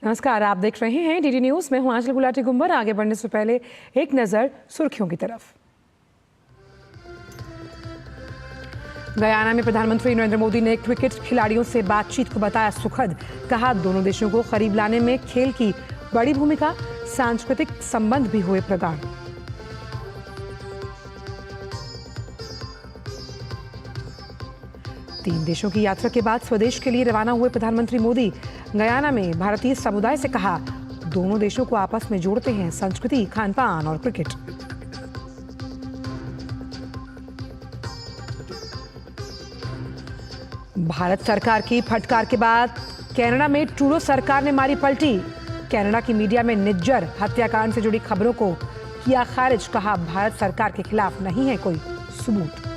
नमस्कार, आप देख रहे हैं डीडी न्यूज। मैं हूं आंचल गुलाटी गुंबर। आगे बढ़ने से पहले एक नजर सुर्खियों की तरफ। गयाना में प्रधानमंत्री नरेंद्र मोदी ने क्रिकेट खिलाड़ियों से बातचीत को बताया सुखद। कहा दोनों देशों को करीब लाने में खेल की बड़ी भूमिका, सांस्कृतिक संबंध भी हुए प्रगाढ़। तीन देशों की यात्रा के बाद स्वदेश के लिए रवाना हुए प्रधानमंत्री मोदी। गयाना में भारतीय समुदाय से कहा दोनों देशों को आपस में जोड़ते हैं संस्कृति, खान पान और क्रिकेट। भारत सरकार की फटकार के बाद कनाडा में ट्रूडो सरकार ने मारी पलटी। कनाडा की मीडिया में निज्जर हत्याकांड से जुड़ी खबरों को किया खारिज। कहा भारत सरकार के खिलाफ नहीं है कोई सबूत।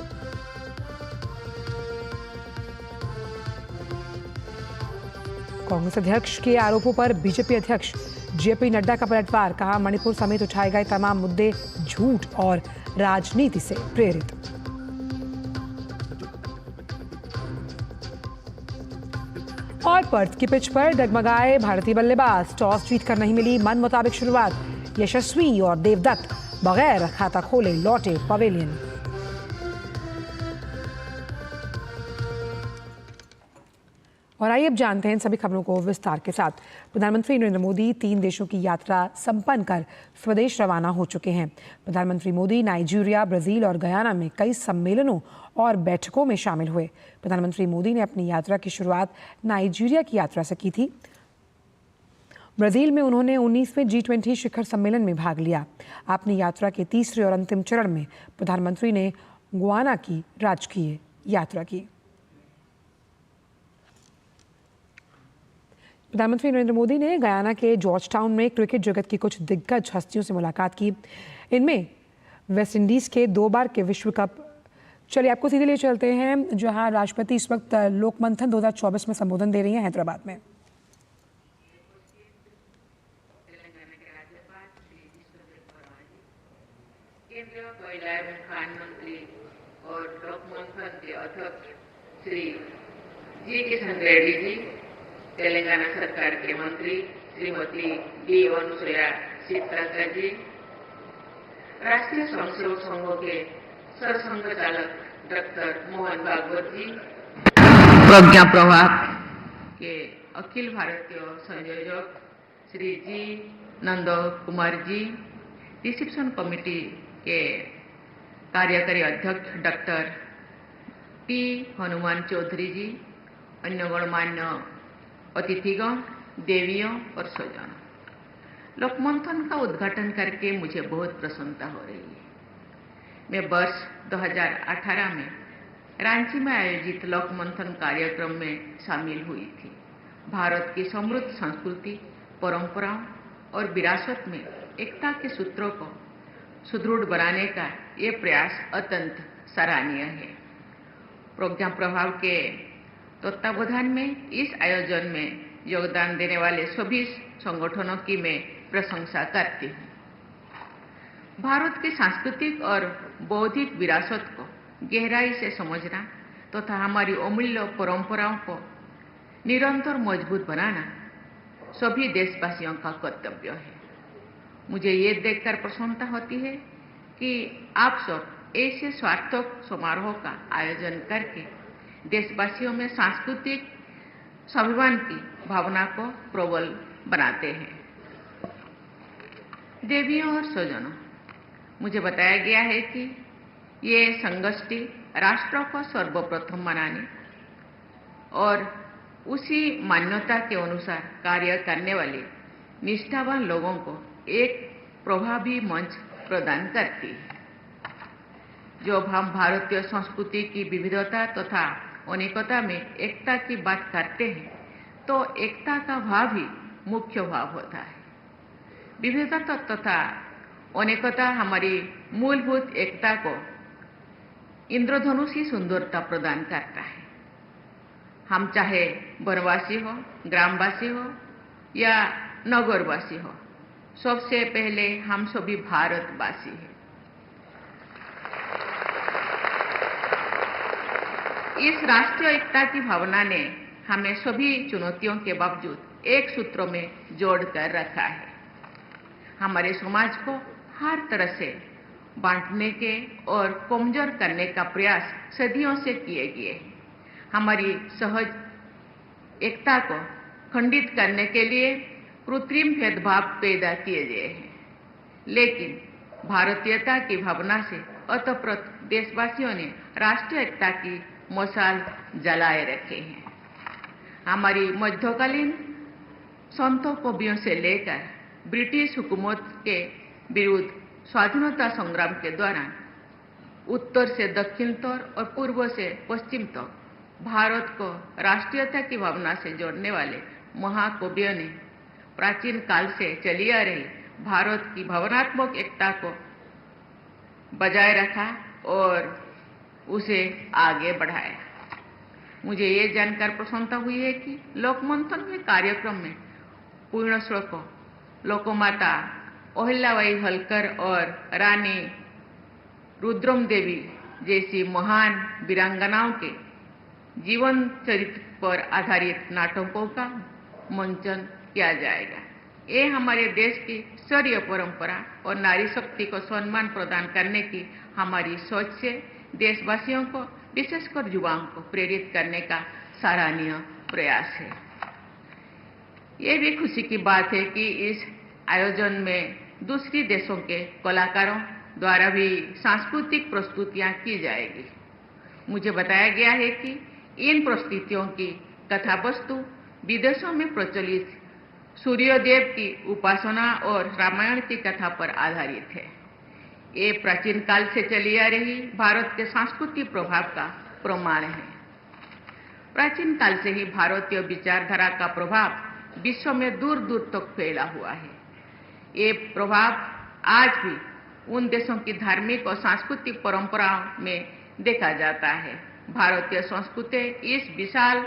कांग्रेस अध्यक्ष के आरोपों पर बीजेपी अध्यक्ष जेपी नड्डा का पलटवार। कहा मणिपुर समेत उठाए गए तमाम मुद्दे झूठ और राजनीति से प्रेरित। और पर्थ की पिच पर डगमगाए भारतीय बल्लेबाज। टॉस जीतकर नहीं मिली मन मुताबिक शुरुआत। यशस्वी और देवदत्त बगैर खाता खोले लौटे पवेलियन। और आइए अब जानते हैं इन सभी खबरों को विस्तार के साथ। प्रधानमंत्री नरेंद्र मोदी 3 देशों की यात्रा संपन्न कर स्वदेश रवाना हो चुके हैं। प्रधानमंत्री मोदी नाइजीरिया, ब्राजील और गयाना में कई सम्मेलनों और बैठकों में शामिल हुए। प्रधानमंत्री मोदी ने अपनी यात्रा की शुरुआत नाइजीरिया की यात्रा से की थी। ब्राजील में उन्होंने 19वें G20 शिखर सम्मेलन में भाग लिया। अपनी यात्रा के तीसरे और अंतिम चरण में प्रधानमंत्री ने गुयाना की राजकीय यात्रा की। प्रधानमंत्री नरेंद्र मोदी ने गयाना के जॉर्ज टाउन में क्रिकेट जगत की कुछ दिग्गज हस्तियों से मुलाकात की। इनमें वेस्ट इंडीज के 2 बार के विश्व कप। चलिए आपको सीधे ले चलते हैं जहां राष्ट्रपति इस वक्त लोकमंथन 2024 में संबोधन दे रही हैं हैदराबाद में। केंद्रीय कोयला एवं खान मंत्री और लोकमंथन के अध्यक्ष श्री जी किशन रेड्डी जी, तेलंगाना सरकार के मंत्री श्रीमती डी अनुसुया सीतारमण जी, राष्ट्रीय स्वयंसेवक संघों के सरसंघ चालक डॉक्टर मोहन भागवत जी, प्रज्ञा प्रवाह के अखिल भारतीय संयोजक श्री जी नंद कुमार जी, रिसेप्शन कमेटी के कार्यकारी अध्यक्ष डॉक्टर पी हनुमान चौधरी जी, अन्य गणमान्य अतिथिगण, देवियों और स्वजन, लोकमंथन का उद्घाटन करके मुझे बहुत प्रसन्नता हो रही है। मैं वर्ष 2018 में रांची में आयोजित लोकमंथन कार्यक्रम में शामिल हुई थी। भारत की समृद्ध संस्कृति, परंपराओं और विरासत में एकता के सूत्रों को सुदृढ़ बनाने का ये प्रयास अत्यंत सराहनीय है। प्रज्ञा प्रभाव के तत्वावधान में इस आयोजन में योगदान देने वाले सभी संगठनों की मैं प्रशंसा करती हूँ। भारत की सांस्कृतिक और बौद्धिक विरासत को गहराई से समझना तथा हमारी अमूल्य परंपराओं को निरंतर मजबूत बनाना सभी देशवासियों का कर्तव्य है। मुझे ये देखकर प्रसन्नता होती है कि आप सब ऐसे सार्थक समारोह का आयोजन करके देशवासियों में सांस्कृतिक स्वाभिमान की भावना को प्रबल बनाते हैं। देवियों और स्वजनों, मुझे बताया गया है कि ये संगोष्ठी राष्ट्र को सर्वप्रथम बनाने और उसी मान्यता के अनुसार कार्य करने वाले निष्ठावान लोगों को एक प्रभावी मंच प्रदान करती है। जब हम भारतीय संस्कृति की विविधता तथा अनेकता में एकता की बात करते हैं तो एकता का भाव ही मुख्य भाव होता है। विविधता तथा अनेकता हमारी मूलभूत एकता को इंद्रधनुषी सुंदरता प्रदान करता है। हम चाहे वनवासी हो, ग्रामवासी हो या नगरवासी हो, सबसे पहले हम सभी भारतवासी हैं। इस राष्ट्रीय एकता की भावना ने हमें सभी चुनौतियों के बावजूद एक सूत्र में जोड़कर रखा है। हमारे समाज को हर तरह से बांटने के और कमजोर करने का प्रयास सदियों से किए गए हैं। हमारी सहज एकता को खंडित करने के लिए कृत्रिम भेदभाव पैदा किए गए हैं, लेकिन भारतीयता की भावना से ओतप्रोत देशवासियों ने राष्ट्रीय एकता की मशाल जलाए रखे हैं। हमारी मध्यकालीन संतों कवियों से लेकर ब्रिटिश हुकूमत के विरुद्ध स्वाधीनता संग्राम के दौरान उत्तर से दक्षिण तक और पूर्व से पश्चिम तक भारत को राष्ट्रीयता की भावना से जोड़ने वाले महाकवियों ने प्राचीन काल से चली आ रही भारत की भावनात्मक एकता को बजाय रखा और उसे आगे बढ़ाया। मुझे ये जानकर प्रसन्नता हुई है कि लोकमंथन के कार्यक्रम में पूर्ण श्लोकों लोकमाता अहिल्याबाई होलकर और रानी रुद्रम देवी जैसी महान वीरांगनाओं के जीवन चरित्र पर आधारित नाटकों का मंचन किया जाएगा। ये हमारे देश की शौर्य परंपरा और नारी शक्ति को सम्मान प्रदान करने की हमारी सोच से देशवासियों को, विशेषकर युवाओं को प्रेरित करने का सराहनीय प्रयास है। ये भी खुशी की बात है कि इस आयोजन में दूसरी देशों के कलाकारों द्वारा भी सांस्कृतिक प्रस्तुतियां की जाएगी। मुझे बताया गया है कि इन प्रस्तुतियों की कथा वस्तु विदेशों में प्रचलित सूर्यदेव की उपासना और रामायण की कथा पर आधारित है। ये प्राचीन काल से चली आ रही भारत के सांस्कृतिक प्रभाव का प्रमाण है। प्राचीन काल से ही भारतीय विचारधारा का प्रभाव विश्व में दूर दूर तक फैला हुआ है। ये प्रभाव आज भी उन देशों की धार्मिक और सांस्कृतिक परंपराओं में देखा जाता है। भारतीय संस्कृति इस विशाल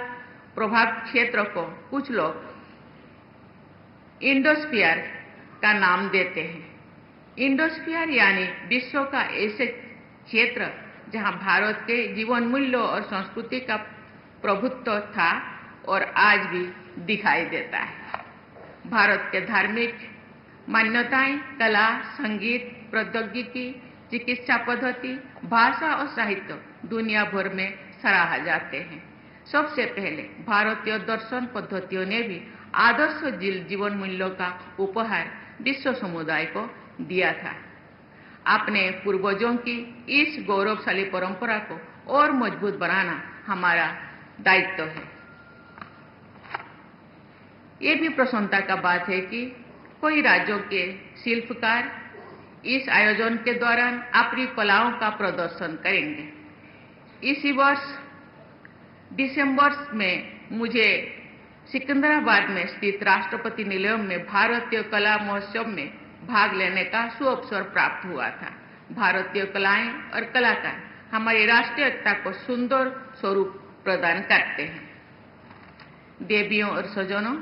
प्रभाव क्षेत्र को कुछ लोग इंडोस्फीयर का नाम देते हैं। इंडोस्फीयर यानी विश्व का ऐसे क्षेत्र जहां भारत के जीवन मूल्यों और संस्कृति का प्रभुत्व था और आज भी दिखाई देता है। भारत के धार्मिक मान्यताएं, कला, संगीत, प्रौद्योगिकी, चिकित्सा पद्धति, भाषा और साहित्य दुनिया भर में सराहा जाते हैं। सबसे पहले भारतीय दर्शन पद्धतियों ने भी आदर्श जीवन मूल्यों का उपहार विश्व समुदाय को दिया था। अपने पूर्वजों की इस गौरवशाली परंपरा को और मजबूत बनाना हमारा दायित्व है। ये भी प्रसन्नता का बात है कि कई राज्यों के शिल्पकार इस आयोजन के दौरान अपनी कलाओं का प्रदर्शन करेंगे। इसी वर्ष दिसंबर में मुझे सिकंदराबाद में स्थित राष्ट्रपति निलयम में भारतीय कला महोत्सव में भाग लेने का सुअवसर प्राप्त हुआ था। भारतीय कलाएं और कलाकार हमारी राष्ट्रीय एकता को सुंदर स्वरूप प्रदान करते हैं। देवियों और सजनों,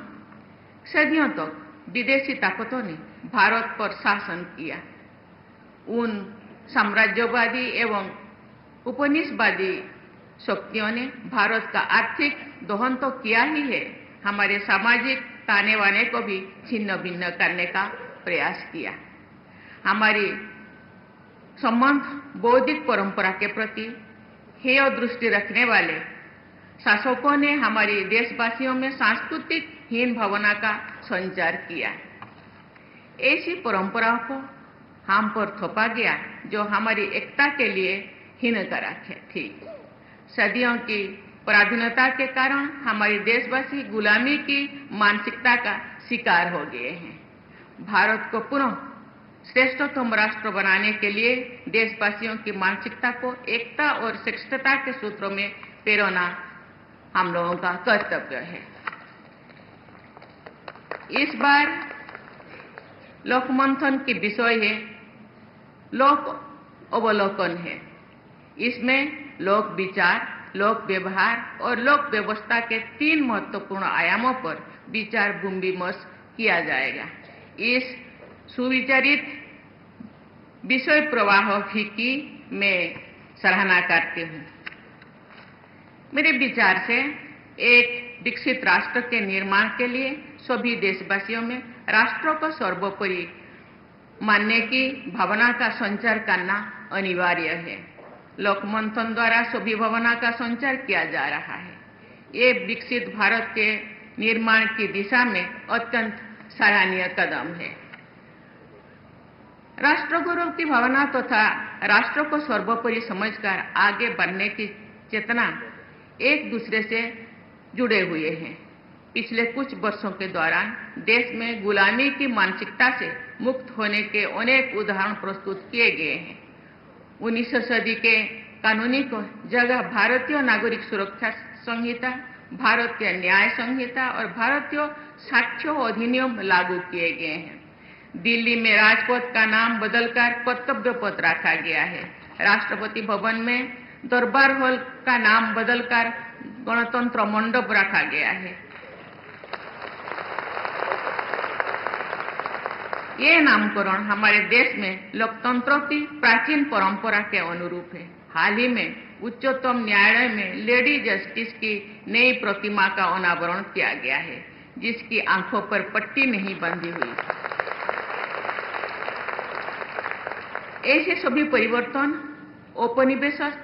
सदियों तक विदेशी ताकतों ने भारत पर शासन किया। उन साम्राज्यवादी एवं उपनिवेशवादी शक्तियों ने भारत का आर्थिक दोहन तो किया ही है, हमारे सामाजिक ताने बाने को भी छिन्न भिन्न करने का प्रयास किया। हमारी संबंध बौद्धिक परंपरा के प्रति हेय दृष्टि रखने वाले शासकों ने हमारी देशवासियों में सांस्कृतिक हीन भावना का संचार किया। ऐसी परंपराओं को हम पर थोपा गया जो हमारी एकता के लिए हीनकारक थी। सदियों की पराधीनता के कारण हमारे देशवासी गुलामी की मानसिकता का शिकार हो गए हैं। भारत को पुनः श्रेष्ठतम राष्ट्र बनाने के लिए देशवासियों की मानसिकता को एकता और श्रेष्ठता के सूत्रों में पिरोना हम लोगों का कर्तव्य है। इस बार लोकमंथन की विषय है लोक अवलोकन है। इसमें लोक विचार, लोक व्यवहार और लोक व्यवस्था के 3 महत्वपूर्ण आयामों पर विचार विमर्श किया जाएगा। इस सुविचारित विषय प्रवाह की मैं सराहना करती हूँ। मेरे विचार से एक विकसित राष्ट्र के निर्माण के लिए सभी देशवासियों में राष्ट्र को सर्वोपरि मानने की भावना का संचार करना अनिवार्य है। लोकमंथन द्वारा सभी भावना का संचार किया जा रहा है। ये विकसित भारत के निर्माण की दिशा में अत्यंत सराहनीय कदम है। राष्ट्र गौरव की भावना तथा राष्ट्र को सर्वोपरि समझकर आगे बढ़ने की चेतना एक दूसरे से जुड़े हुए हैं। पिछले कुछ वर्षों के दौरान देश में गुलामी की मानसिकता से मुक्त होने के अनेक उदाहरण प्रस्तुत किए गए हैं। 19वीं सदी के कानूनी को जगह भारतीय नागरिक सुरक्षा संहिता, भारतीय न्याय संहिता और भारतीय साक्ष्य अधिनियम लागू किए गए हैं। दिल्ली में राजपथ का नाम बदलकर कर्तव्य पथ रखा गया है। राष्ट्रपति भवन में दरबार हॉल का नाम बदलकर गणतंत्र मंडप रखा गया है। ये नामकरण हमारे देश में लोकतंत्र की प्राचीन परंपरा के अनुरूप है। हाल ही में उच्चतम न्यायालय में लेडी जस्टिस की नई प्रतिमा का अनावरण किया गया है, जिसकी आंखों पर पट्टी नहीं बंधी हुई। ऐसे सभी परिवर्तन औपनिवेशिक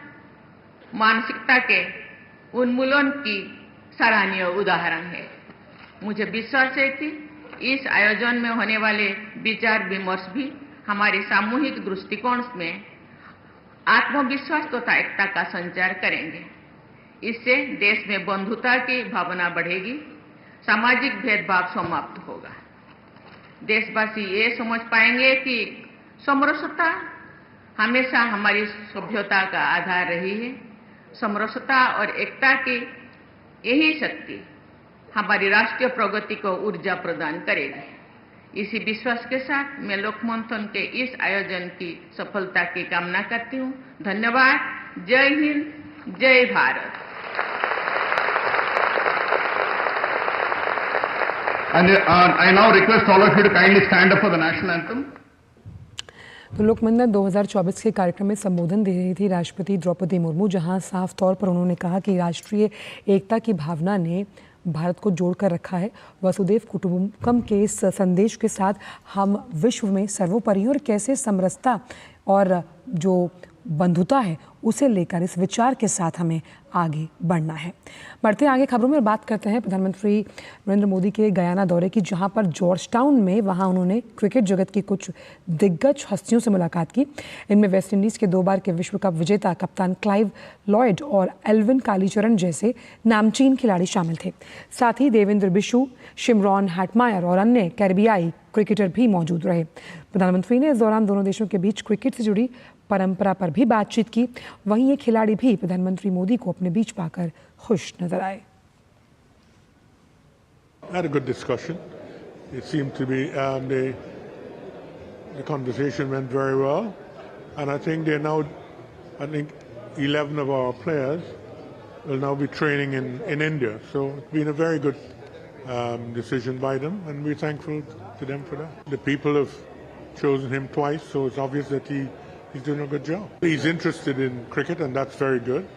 मानसिकता के उन्मूलन की सराहनीय उदाहरण है। मुझे विश्वास है कि इस आयोजन में होने वाले विचार विमर्श भी हमारे सामूहिक दृष्टिकोण में आत्मविश्वास तथा एकता का संचार करेंगे। इससे देश में बंधुता की भावना बढ़ेगी, सामाजिक भेदभाव समाप्त होगा। देशवासी ये समझ पाएंगे कि समरसता हमेशा हमारी सभ्यता का आधार रही है। समरसता और एकता की यही शक्ति हमारी राष्ट्रीय प्रगति को ऊर्जा प्रदान करेगी। इसी विश्वास के साथ मैं लोकमंथन के इस आयोजन की सफलता की कामना करती हूँ। धन्यवाद। जय हिंद, जय Bharat. And I now request all of you to kindly stand up for the national anthem. तो लोकमंथन 2024 के कार्यक्रम में संबोधन दे रही थी राष्ट्रपति द्रौपदी मुर्मू, जहां साफ तौर पर उन्होंने कहा कि राष्ट्रीय एकता की भावना ने भारत को जोड़कर रखा है। वसुधैव कुटुंबकम के इस संदेश के साथ हम विश्व में सर्वोपरि और कैसे समरसता और जो बंधुता है उसे लेकर इस विचार के साथ हमें आगे बढ़ना है। बढ़ते आगे खबरों में बात करते हैं प्रधानमंत्री नरेंद्र मोदी के गयाना दौरे की, जहां पर जॉर्ज टाउन में वहां उन्होंने क्रिकेट जगत की कुछ दिग्गज हस्तियों से मुलाकात की। इनमें वेस्टइंडीज़ के 2 बार के विश्व कप विजेता कप्तान क्लाइव लॉयड और एल्विन कालीचरण जैसे नामचीन खिलाड़ी शामिल थे। साथ ही देवेंद्र बिशु, शिमरॉन हैटमायर और अन्य कैरिबियाई क्रिकेटर भी मौजूद रहे। प्रधानमंत्री ने इस दौरान दोनों देशों के बीच क्रिकेट से जुड़ी परंपरा पर भी बातचीत की। वहीं ये खिलाड़ी भी प्रधानमंत्री मोदी को अपने बीच पाकर खुश नजर आए। Had a good discussion. It seemed to be the conversation went very well, and I think 11 of our players will now be training in India. So it's been a very good decision by them, and we're thankful to them for that. The people have chosen him twice, so it's obvious that he's doing a good job. He's interested in cricket, and that's very good.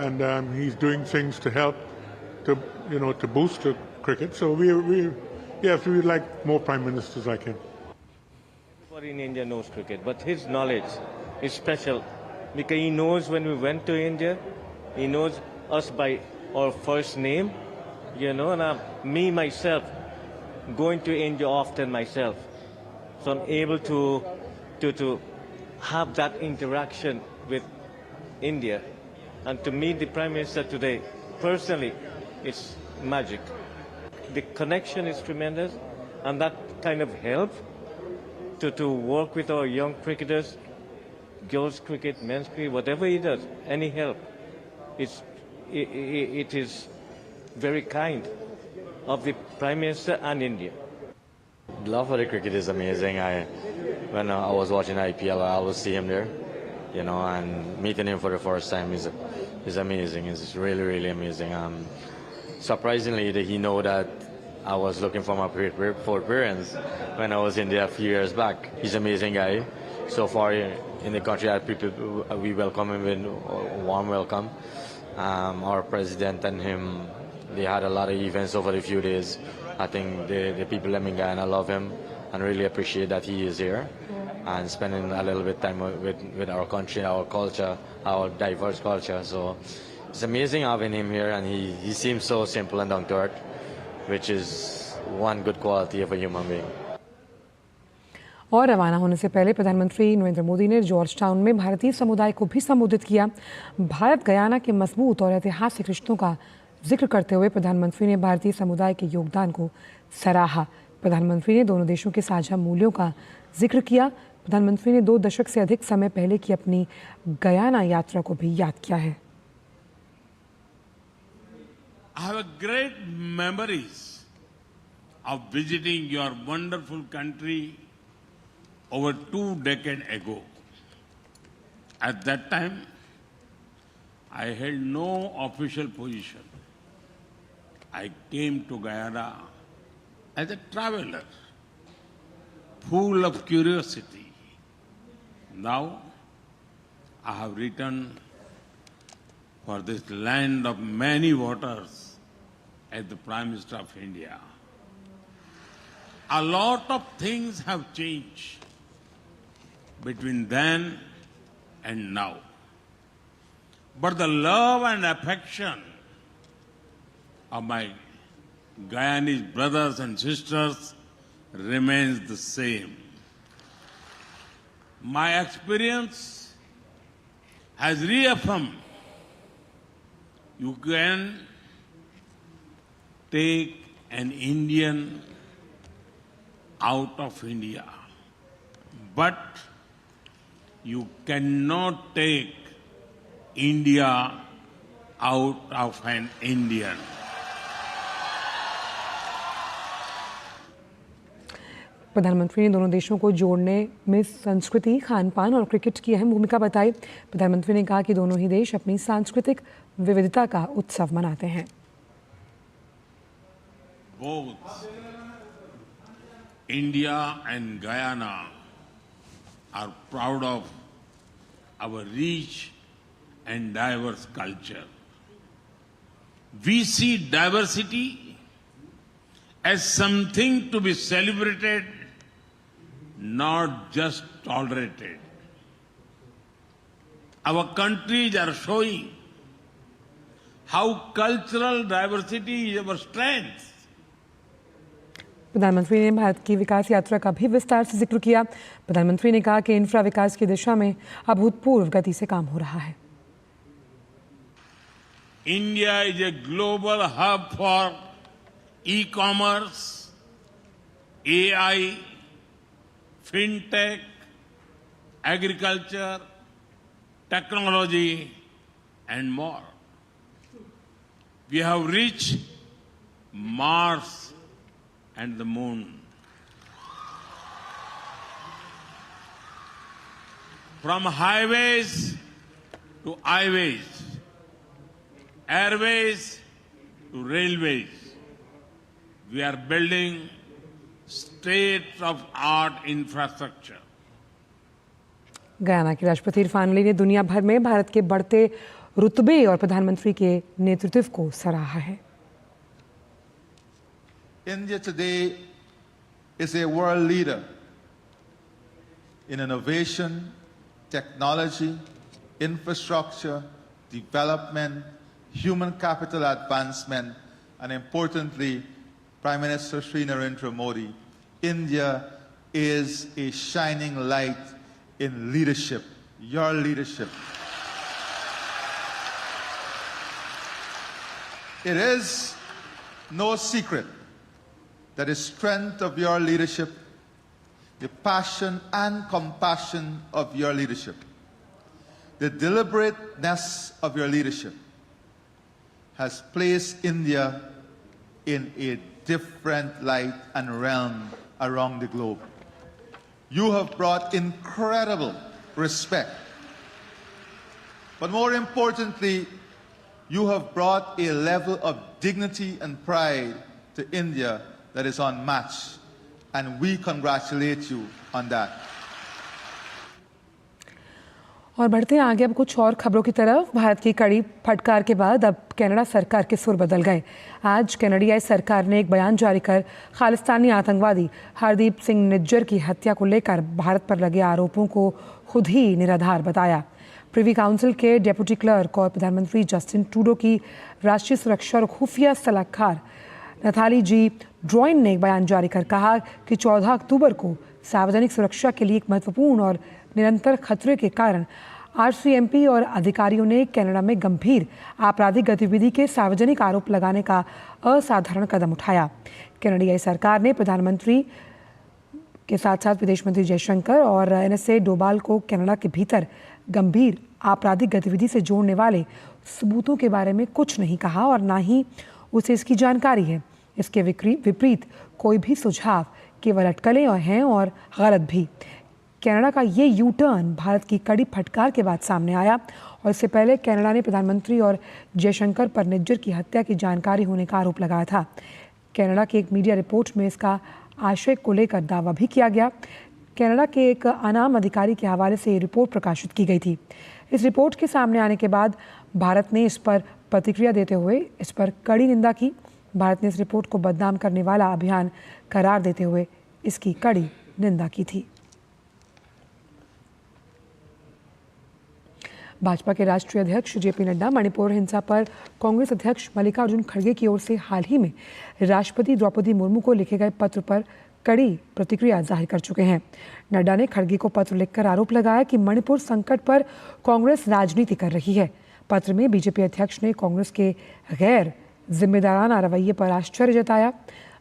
And he's doing things to help to boost the cricket. So we'd like more prime ministers like him. Everybody in India knows cricket, but his knowledge is special because he knows when we went to India, he knows us by our first name, and me myself going to India often myself, so I'm able to have that interaction with India. And to meet the Prime Minister today, personally, it's magic. The connection is tremendous, and that kind of help to work with our young cricketers, girls cricket, men's cricket, whatever he does, any help, it is very kind of the Prime Minister and India. The love for the cricket is amazing. When I was watching IPL, I always see him there, and meeting him for the first time is amazing. It's really, really amazing. Surprisingly, he know that I was looking for my for parents when I was in there a few years back. He's an amazing guy. So far in the country, we welcome him with a warm welcome. Our president and him They had a lot of events over the few days. I think the people in Guyana love him and really appreciate that he is here and spending a little bit time with our country, our culture, our diverse culture. So it's amazing having him here, and he seems so simple and down to earth, which is one good quality of a human being. और रवाना होने से पहले प्रधानमंत्री नरेंद्र मोदी ने George town में भारतीय समुदाय को भी संबोधित किया। भारत गयाना के मजबूत और ऐतिहासिक रिश्तों का जिक्र करते हुए प्रधानमंत्री ने भारतीय समुदाय के योगदान को सराहा। प्रधानमंत्री ने दोनों देशों के साझा मूल्यों का जिक्र किया। प्रधानमंत्री ने 2 दशक से अधिक समय पहले की अपनी गयाना यात्रा को भी याद किया है। I have great memories of visiting your wonderful country over 2 decades ago. At that time, I held no official position. I came to Guyana as a traveler, full of curiosity. Now, I have returned for this land of many waters as the Prime Minister of India. A lot of things have changed between then and now. But the love and affection of my Guyanese brothers and sisters remains the same. My experience has reaffirmed you can take an Indian out of India, but you cannot take India out of an Indian. प्रधानमंत्री ने दोनों देशों को जोड़ने में संस्कृति, खान पान और क्रिकेट की अहम भूमिका बताई। प्रधानमंत्री ने कहा कि दोनों ही देश अपनी सांस्कृतिक विविधता का उत्सव मनाते हैं। Both India and Guyana are proud of our rich and diverse culture. We see diversity as something to be celebrated, not just tolerated. Our countries are showing how cultural diversity is our strength. प्रधानमंत्री ने भारत की विकास यात्रा का भी विस्तार से जिक्र किया। प्रधानमंत्री ने कहा कि इंफ्रा विकास की दिशा में अभूतपूर्व गति से काम हो रहा है। India is a global hub for e-commerce, AI, fintech, agriculture, technology, and more. We have reached Mars and the moon. From highways to highways, airways to railways, we are building state-of-art infrastructure. Guyana के राष्ट्रपति इरफान अली ने दुनिया भर में भारत के बढ़ते रुतबे और प्रधानमंत्री के नेतृत्व को सराहा है। India today is a world leader in innovation, technology, infrastructure, development, human capital advancement, and importantly, Prime Minister Shri Narendra Modi. India is a shining light in leadership, your leadership. It is no secret that the strength of your leadership, the passion and compassion of your leadership, the deliberateness of your leadership has placed India in a different light and realm around the globe. You have brought incredible respect, but more importantly, you have brought a level of dignity and pride to India that is unmatched, and we congratulate you on that. और बढ़ते हैं आगे अब कुछ और खबरों की तरफ। भारत की कड़ी फटकार के बाद अब कनाडा सरकार के सुर बदल गए। आज कनाडियाई सरकार ने एक बयान जारी कर खालिस्तानी आतंकवादी हरदीप सिंह निज्जर की हत्या को लेकर भारत पर लगे आरोपों को खुद ही निराधार बताया। प्रिवी काउंसिल के डेप्यूटी क्लर्क और प्रधानमंत्री जस्टिन ट्रूडो की राष्ट्रीय सुरक्षा और खुफिया सलाहकार नथाली जी ड्रॉइन ने एक बयान जारी कर कहा कि 14 अक्टूबर को सार्वजनिक सुरक्षा के लिए एक महत्वपूर्ण और निरंतर खतरे के कारण RCMP और अधिकारियों ने कनाडा में गंभीर आपराधिक गतिविधि के सार्वजनिक आरोप लगाने का असाधारण कदम उठाया। कनाडियाई सरकार ने प्रधानमंत्री के साथ साथ विदेश मंत्री जयशंकर और NSA डोभाल को कनाडा के भीतर गंभीर आपराधिक गतिविधि से जोड़ने वाले सबूतों के बारे में कुछ नहीं कहा और ना ही उसे इसकी जानकारी है। इसके विपरीत कोई भी सुझाव केवल अटकलें हैं और गलत भी। कनाडा का ये यू टर्न भारत की कड़ी फटकार के बाद सामने आया और इससे पहले कनाडा ने प्रधानमंत्री और जयशंकर पर निज्जर की हत्या की जानकारी होने का आरोप लगाया था। कनाडा की एक मीडिया रिपोर्ट में इसका आशय को लेकर दावा भी किया गया। कनाडा के एक अनाम अधिकारी के हवाले से ये रिपोर्ट प्रकाशित की गई थी। इस रिपोर्ट के सामने आने के बाद भारत ने इस पर प्रतिक्रिया देते हुए इस पर कड़ी निंदा की। भारत ने इस रिपोर्ट को बदनाम करने वाला अभियान करार देते हुए इसकी कड़ी निंदा की थी। भाजपा के राष्ट्रीय अध्यक्ष JP नड्डा मणिपुर हिंसा पर कांग्रेस अध्यक्ष मल्लिकार्जुन खड़गे की ओर से हाल ही में राष्ट्रपति द्रौपदी मुर्मू को लिखे गए पत्र पर कड़ी प्रतिक्रिया जाहिर कर चुके हैं। नड्डा ने खड़गे को पत्र लिखकर आरोप लगाया कि मणिपुर संकट पर कांग्रेस राजनीति कर रही है। पत्र में बीजेपी अध्यक्ष ने कांग्रेस के गैर जिम्मेदाराना रवैये पर आश्चर्य जताया।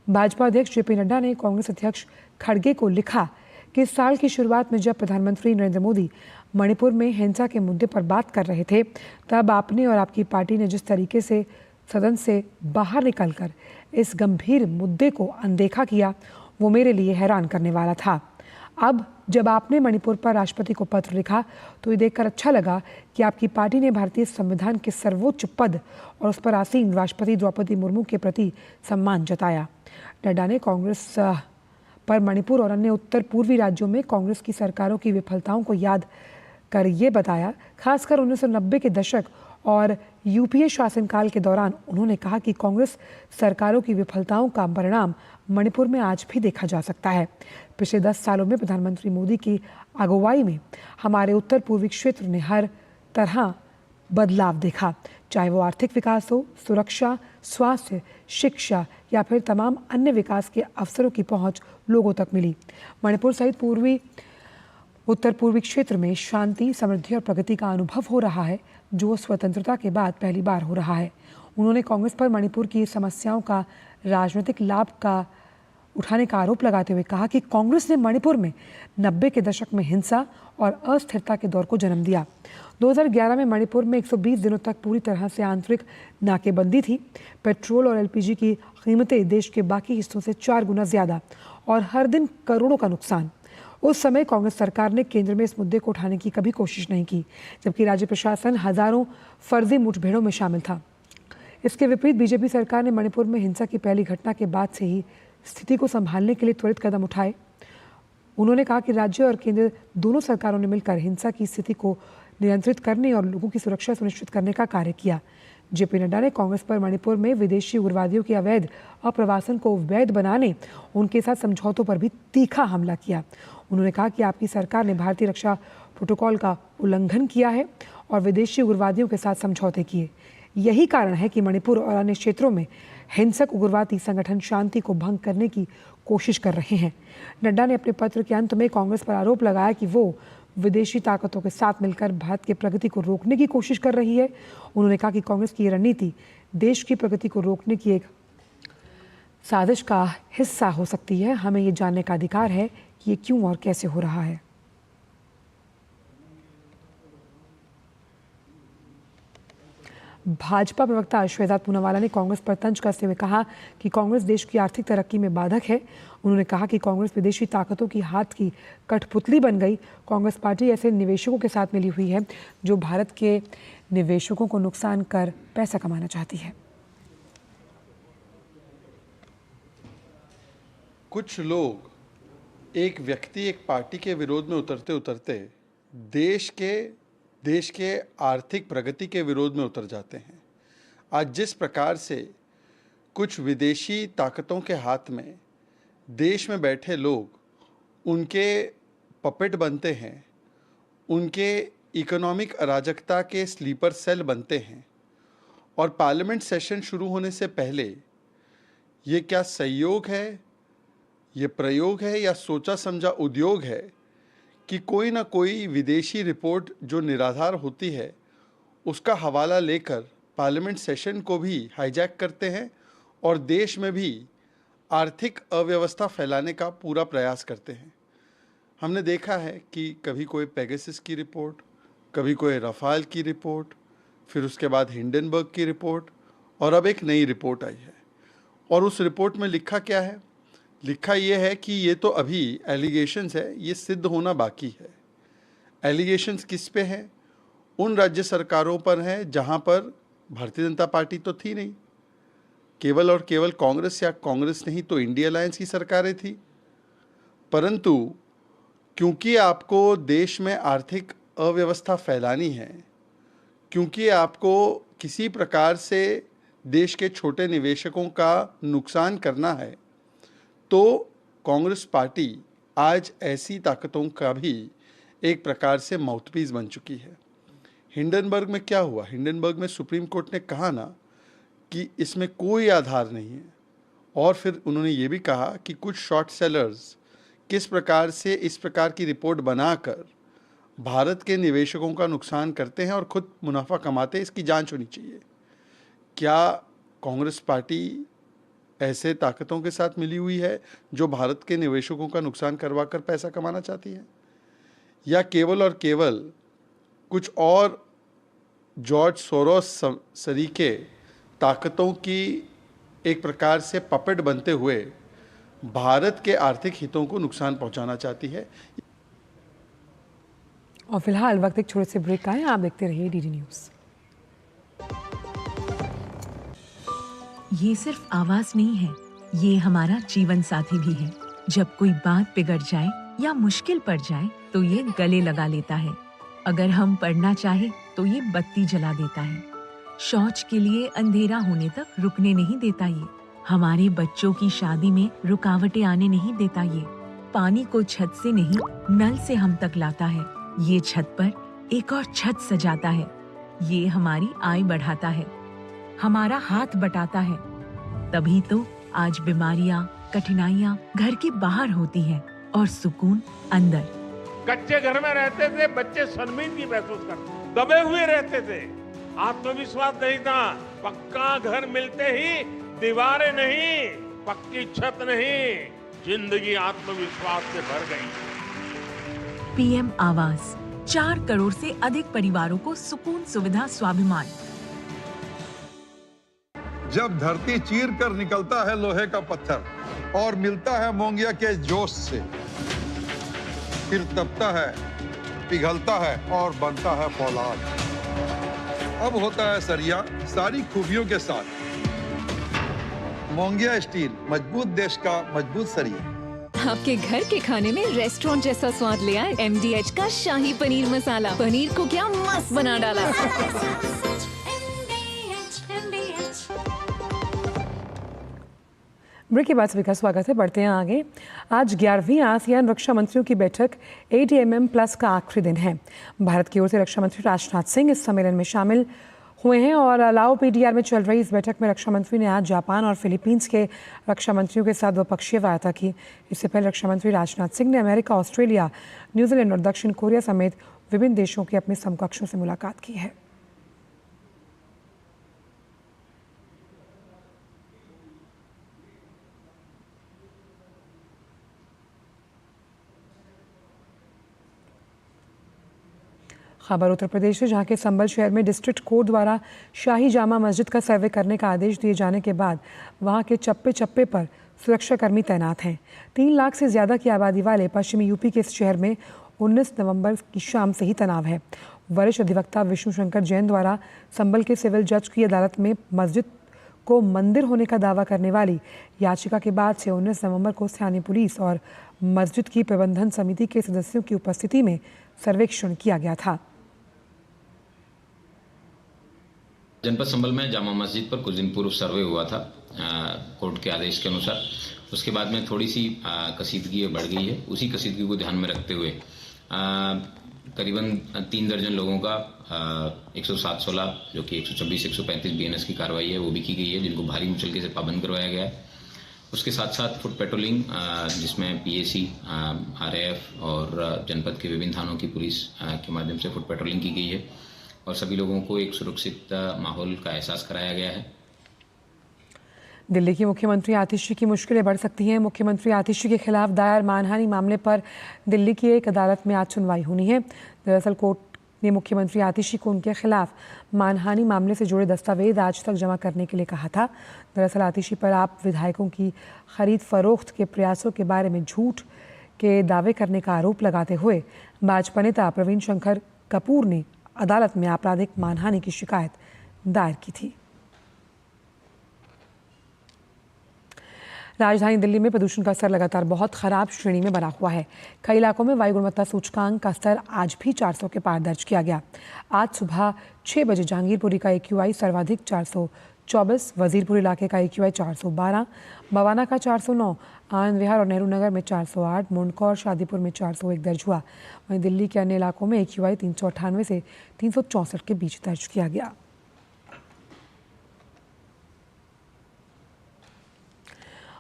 भाजपा अध्यक्ष JP नड्डा ने कांग्रेस अध्यक्ष खड़गे को लिखा कि इस साल की शुरुआत में जब प्रधानमंत्री नरेंद्र मोदी मणिपुर में हिंसा के मुद्दे पर बात कर रहे थे तब आपने और आपकी पार्टी ने जिस तरीके से सदन से बाहर निकलकर इस गंभीर मुद्दे को अनदेखा किया वो मेरे लिए हैरान करने वाला था। अब जब आपने मणिपुर पर राष्ट्रपति को पत्र लिखा तो ये देखकर अच्छा लगा कि आपकी पार्टी ने भारतीय संविधान के सर्वोच्च पद और उस पर आसीन राष्ट्रपति द्रौपदी मुर्मू के प्रति सम्मान जताया। नड्डा ने कांग्रेस पर मणिपुर और अन्य उत्तर पूर्वी राज्यों में कांग्रेस की सरकारों की विफलताओं को याद कर ये बताया, खासकर 1990 के दशक और UPA शासनकाल के दौरान उन्होंने कहा कि कांग्रेस सरकारों की विफलताओं का परिणाम मणिपुर में आज भी देखा जा सकता है। पिछले 10 सालों में प्रधानमंत्री मोदी की अगुवाई में हमारे उत्तर पूर्वी क्षेत्र ने हर तरह बदलाव देखा, चाहे वो आर्थिक विकास हो, सुरक्षा, स्वास्थ्य, शिक्षा या फिर तमाम अन्य विकास के अवसरों की पहुंच लोगों तक मिली। मणिपुर सहित उत्तर पूर्वी क्षेत्र में शांति, समृद्धि और प्रगति का अनुभव हो रहा है जो स्वतंत्रता के बाद पहली बार हो रहा है। उन्होंने कांग्रेस पर मणिपुर की समस्याओं का राजनीतिक लाभ का उठाने का आरोप लगाते हुए कहा कि कांग्रेस ने मणिपुर में 90 के दशक में हिंसा और अस्थिरता के दौर को जन्म दिया। 2011 में मणिपुर में 120 दिनों तक पूरी तरह से आंतरिक नाकेबंदी थी। पेट्रोल और LPG की कीमतें देश के बाकी हिस्सों से 4 गुना ज्यादा और हर दिन करोड़ों का नुकसान। उस समय कांग्रेस सरकार ने केंद्र में इस मुद्दे को उठाने की कभी कोशिश नहीं की, जबकि राज्य प्रशासन हजारों फर्जी मुठभेड़ों में शामिल था। इसके विपरीत बीजेपी सरकार ने मणिपुर में हिंसा की पहली घटना के बाद से ही स्थिति को संभालने के लिए त्वरित कदम उठाए। उन्होंने कहा कि राज्य और केंद्र दोनों सरकारों ने मिलकर हिंसा की स्थिति को नियंत्रित करने और लोगों की सुरक्षा सुनिश्चित करने का कार्य किया। JP नड्डा ने कांग्रेस पर मणिपुर में विदेशी उग्रवादियों के अवैध अप्रवासन को वैध बनाने, उनके साथ समझौतों पर भी तीखा हमला किया। उन्होंने कहा कि आपकी सरकार ने भारतीय रक्षा प्रोटोकॉल का उल्लंघन किया है और विदेशी उग्रवादियों के साथ समझौते किए। यही कारण है कि मणिपुर और अन्य क्षेत्रों में हिंसक उग्रवादी संगठन शांति को भंग करने की कोशिश कर रहे हैं। नड्डा ने अपने पत्र के अंत में कांग्रेस पर आरोप लगाया कि वो विदेशी ताकतों के साथ मिलकर भारत की प्रगति को रोकने की कोशिश कर रही है। उन्होंने कहा कि कांग्रेस की रणनीति देश की प्रगति को रोकने की एक साजिश का हिस्सा हो सकती है। हमें ये जानने का अधिकार है कि ये क्यों और कैसे हो रहा है। भाजपा प्रवक्ता श्वेता पूनावाला ने कांग्रेस पर तंज कसते हुए कहा कि कांग्रेस देश की आर्थिक तरक्की में बाधक है। उन्होंने कहा कि कांग्रेस विदेशी ताकतों की हाथ की कठपुतली बन गई। कांग्रेस पार्टी ऐसे निवेशकों के साथ मिली हुई है जो भारत के निवेशकों को नुकसान कर पैसा कमाना चाहती है। कुछ लोग एक व्यक्ति, एक पार्टी के विरोध में उतरते उतरते देश के देश के आर्थिक प्रगति के विरोध में उतर जाते हैं। आज जिस प्रकार से कुछ विदेशी ताकतों के हाथ में देश में बैठे लोग उनके पपेट बनते हैं, उनके इकोनॉमिक अराजकता के स्लीपर सेल बनते हैं, और पार्लियामेंट सेशन शुरू होने से पहले ये क्या संयोग है, ये प्रयोग है या सोचा समझा उद्योग है कि कोई ना कोई विदेशी रिपोर्ट जो निराधार होती है उसका हवाला लेकर पार्लियामेंट सेशन को भी हाईजैक करते हैं और देश में भी आर्थिक अव्यवस्था फैलाने का पूरा प्रयास करते हैं। हमने देखा है कि कभी कोई पेगासस की रिपोर्ट, कभी कोई रफाल की रिपोर्ट, फिर उसके बाद हिंडनबर्ग की रिपोर्ट, और अब एक नई रिपोर्ट आई है। और उस रिपोर्ट में लिखा क्या है? लिखा ये है कि ये तो अभी एलिगेशंस है, ये सिद्ध होना बाकी है। एलिगेशंस किस पे हैं? उन राज्य सरकारों पर हैं जहाँ पर भारतीय जनता पार्टी तो थी नहीं, केवल और केवल कांग्रेस या कांग्रेस नहीं तो इंडिया अलायंस की सरकारें थी। परंतु क्योंकि आपको देश में आर्थिक अव्यवस्था फैलानी है, क्योंकि आपको किसी प्रकार से देश के छोटे निवेशकों का नुकसान करना है, तो कांग्रेस पार्टी आज ऐसी ताकतों का भी एक प्रकार से माउथपीस बन चुकी है। हिंडनबर्ग में क्या हुआ? हिंडनबर्ग में सुप्रीम कोर्ट ने कहा ना कि इसमें कोई आधार नहीं है, और फिर उन्होंने ये भी कहा कि कुछ शॉर्ट सेलर्स किस प्रकार से इस प्रकार की रिपोर्ट बनाकर भारत के निवेशकों का नुकसान करते हैं और खुद मुनाफा कमाते हैं, इसकी जांच होनी चाहिए। क्या कांग्रेस पार्टी ऐसे ताकतों के साथ मिली हुई है जो भारत के निवेशकों का नुकसान करवा कर पैसा कमाना चाहती है, या केवल और केवल कुछ और जॉर्ज सोरोस सरीके ताकतों की एक प्रकार से पपेट बनते हुए भारत के आर्थिक हितों को नुकसान पहुंचाना चाहती है? और फिलहाल वक्त एक छोटे से ब्रेक का है, आप देखते रहिए डीडी न्यूज़। ये सिर्फ आवाज नहीं है, ये हमारा जीवन साथी भी है। जब कोई बात बिगड़ जाए या मुश्किल पड़ जाए तो ये गले लगा लेता है। अगर हम पढ़ना चाहे तो ये बत्ती जला देता है। शौच के लिए अंधेरा होने तक रुकने नहीं देता ये। हमारे बच्चों की शादी में रुकावटें आने नहीं देता ये। पानी को छत से नहीं नल से हम तक लाता है। ये छत पर एक और छत सजाता है। ये हमारी आय बढ़ाता है, हमारा हाथ बटाता है। तभी तो आज बीमारियां, कठिनाइयां घर के बाहर होती हैं और सुकून अंदर। कच्चे घर में रहते थे, बच्चे शर्मिंदगी महसूस करते, दबे हुए रहते थे, आत्मविश्वास नहीं था। पक्का घर मिलते ही दीवारें नहीं, पक्की छत नहीं, जिंदगी आत्मविश्वास से भर गई। पीएम आवास, 4 करोड़ से अधिक परिवारों को सुकून, सुविधा, स्वाभिमान। जब धरती चीर कर निकलता है लोहे का पत्थर और मिलता है मोंगिया के जोश से, फिर तपता है, पिघलता है और बनता है फौलाद। अब होता है सरिया सारी खूबियों के साथ। मोंगिया स्टील, मजबूत देश का मजबूत सरिया। आपके घर के खाने में रेस्टोरेंट जैसा स्वाद ले आए MDH का शाही पनीर मसाला। पनीर को क्या मस्त बना डाला। ब्रेक के बाद सभी का स्वागत है। बढ़ते हैं आगे। आज 11वीं आसियान रक्षा मंत्रियों की बैठक ATMM+ का आखिरी दिन है। भारत की ओर से रक्षा मंत्री राजनाथ सिंह इस सम्मेलन में शामिल हुए हैं और लाओ PDR में चल रही इस बैठक में रक्षा मंत्री ने आज जापान और फिलीपींस के रक्षा मंत्रियों के साथ द्विपक्षीय वार्ता की। इससे पहले रक्षा मंत्री राजनाथ सिंह ने अमेरिका, ऑस्ट्रेलिया, न्यूजीलैंड और दक्षिण कोरिया समेत विभिन्न देशों के अपने समकक्षों से मुलाकात की है। खबर उत्तर प्रदेश से, जहां के संभल शहर में डिस्ट्रिक्ट कोर्ट द्वारा शाही जामा मस्जिद का सर्वे करने का आदेश दिए जाने के बाद वहां के चप्पे चप्पे पर सुरक्षाकर्मी तैनात हैं। 3 लाख से ज़्यादा की आबादी वाले पश्चिमी यूपी के इस शहर में 19 नवंबर की शाम से ही तनाव है। वरिष्ठ अधिवक्ता विष्णु शंकर जैन द्वारा संभल के सिविल जज की अदालत में मस्जिद को मंदिर होने का दावा करने वाली याचिका के बाद से 19 नवंबर को स्थानीय पुलिस और मस्जिद की प्रबंधन समिति के सदस्यों की उपस्थिति में सर्वेक्षण किया गया था। जनपद संभल में जामा मस्जिद पर कुछ दिन पूर्व सर्वे हुआ था कोर्ट के आदेश के अनुसार। उसके बाद में थोड़ी सी कशीदगी बढ़ गई है। उसी कशीदगी को ध्यान में रखते हुए करीबन 3 दर्जन लोगों का 107-16 जो कि 126-135 BNS की कार्रवाई है वो भी की गई है, जिनको भारी मुचलके से पाबंद करवाया गया है। उसके साथ साथ फुट पेट्रोलिंग जिसमें PAC, RAF और जनपद के विभिन्न थानों की पुलिस के माध्यम से फुट पेट्रोलिंग की गई है और सभी लोगों को एक सुरक्षित माहौल का एहसास कराया गया है। दिल्ली की मुख्यमंत्री आतिशी की मुश्किलें बढ़ सकती हैं। मुख्यमंत्री आतिशी के खिलाफ दायर मानहानि मामले पर दिल्ली की एक अदालत में आज सुनवाई होनी है। दरअसल कोर्ट ने मुख्यमंत्री आतिशी को उनके खिलाफ मानहानि मामले से जुड़े दस्तावेज आज तक जमा करने के लिए कहा था। दरअसल आतिशी पर आप विधायकों की खरीद फरोख्त के प्रयासों के बारे में झूठ के दावे करने का आरोप लगाते हुए भाजपा नेता प्रवीण शंकर कपूर ने अदालत में आपराधिक मानहानि की शिकायत दायर की थी। राजधानी दिल्ली में प्रदूषण का स्तर लगातार बहुत खराब श्रेणी में बना हुआ है। कई इलाकों में वायु गुणवत्ता सूचकांक का स्तर आज भी 400 के पार दर्ज किया गया। आज सुबह 6 बजे जहांगीरपुरी का AQI सर्वाधिक 424, वजीरपुर इलाके का AQI 412, बवाना का 409, आनंद विहार और नेहरू नगर में 408, मुंडका और शादीपुर में 401 दर्ज हुआ। वहीं दिल्ली के अन्य इलाकों में AQI 398 से 364 के बीच दर्ज किया गया।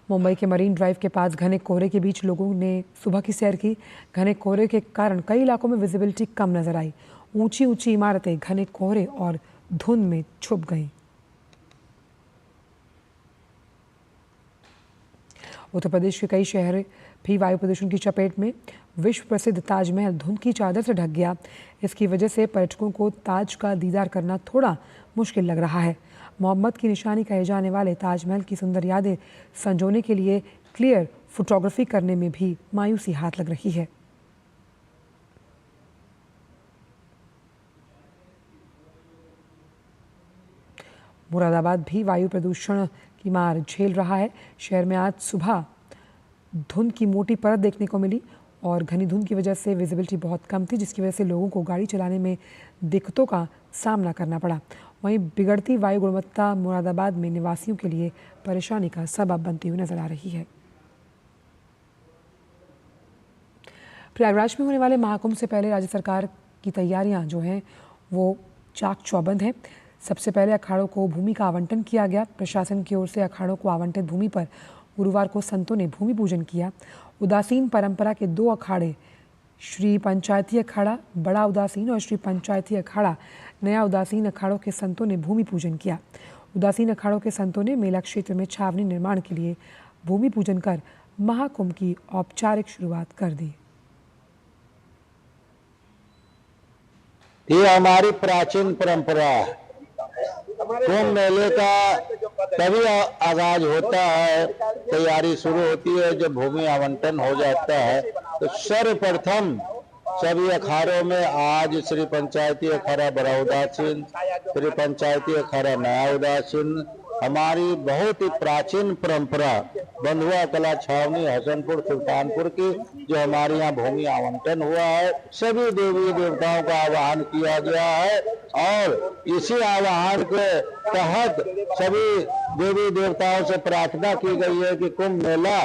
मुंबई के मरीन ड्राइव के पास घने कोहरे के बीच लोगों ने सुबह की सैर की। घने कोहरे के कारण कई इलाकों में विजिबिलिटी कम नजर आई। ऊंची ऊंची इमारतें घने कोहरे और धुंध में छुप गईं। उत्तर प्रदेश के कई शहर भी वायु प्रदूषण की चपेट में। विश्व प्रसिद्ध ताजमहल धुंध की चादर से ढक गया। इसकी वजह से पर्यटकों को ताज का दीदार करना थोड़ा मुश्किल लग रहा है। मोहम्मद की निशानी कहे जाने वाले ताजमहल की सुंदर यादें संजोने के लिए क्लियर फोटोग्राफी करने में भी मायूसी हाथ लग रही है। मुरादाबाद भी वायु प्रदूषण की मार झेल रहा है। शहर में आज सुबह धुंध की मोटी परत देखने को मिली और घनी धुंध की वजह से विजिबिलिटी बहुत कम थी, जिसकी वजह से लोगों को गाड़ी चलाने में दिक्कतों का सामना करना पड़ा। वहीं बिगड़ती वायु गुणवत्ता मुरादाबाद में निवासियों के लिए परेशानी का सबब बनती हुई नजर आ रही है। प्रयागराज में होने वाले महाकुंभ से पहले राज्य सरकार की तैयारियां जो हैं वो चाक चौबंद हैं। सबसे पहले अखाड़ों को भूमि का आवंटन किया गया। प्रशासन की ओर से अखाड़ों को आवंटित भूमि पर गुरुवार को संतों ने भूमि पूजन किया। उदासीन परंपरा के 2 अखाड़े श्री पंचायती अखाड़ा बड़ा उदासीन और श्री पंचायती अखाड़ा नया उदासीन अखाड़ों के संतों ने भूमि पूजन किया। उदासीन अखाड़ों के संतों ने मेला क्षेत्र में छावनी निर्माण के लिए भूमि पूजन कर महाकुंभ की औपचारिक शुरुआत कर दी। ये हमारी प्राचीन परंपरा है। कुंभ मेले का तभी आगाज होता है, तैयारी शुरू होती है जब भूमि आवंटन हो जाता है। तो सर्वप्रथम सभी अखाड़ों में आज श्री पंचायती अखाड़ा बड़ा उदासीन, श्री पंचायती अखाड़ा नया उदासीन, हमारी बहुत ही प्राचीन परंपरा बंधुआ कला छावनी हसनपुर सुल्तानपुर की जो हमारे यहाँ भूमि आवंटन हुआ है, सभी देवी देवताओं का आवाहन किया गया है और इसी आवाहन के तहत सभी देवी देवताओं से प्रार्थना की गई है कि कुंभ मेला,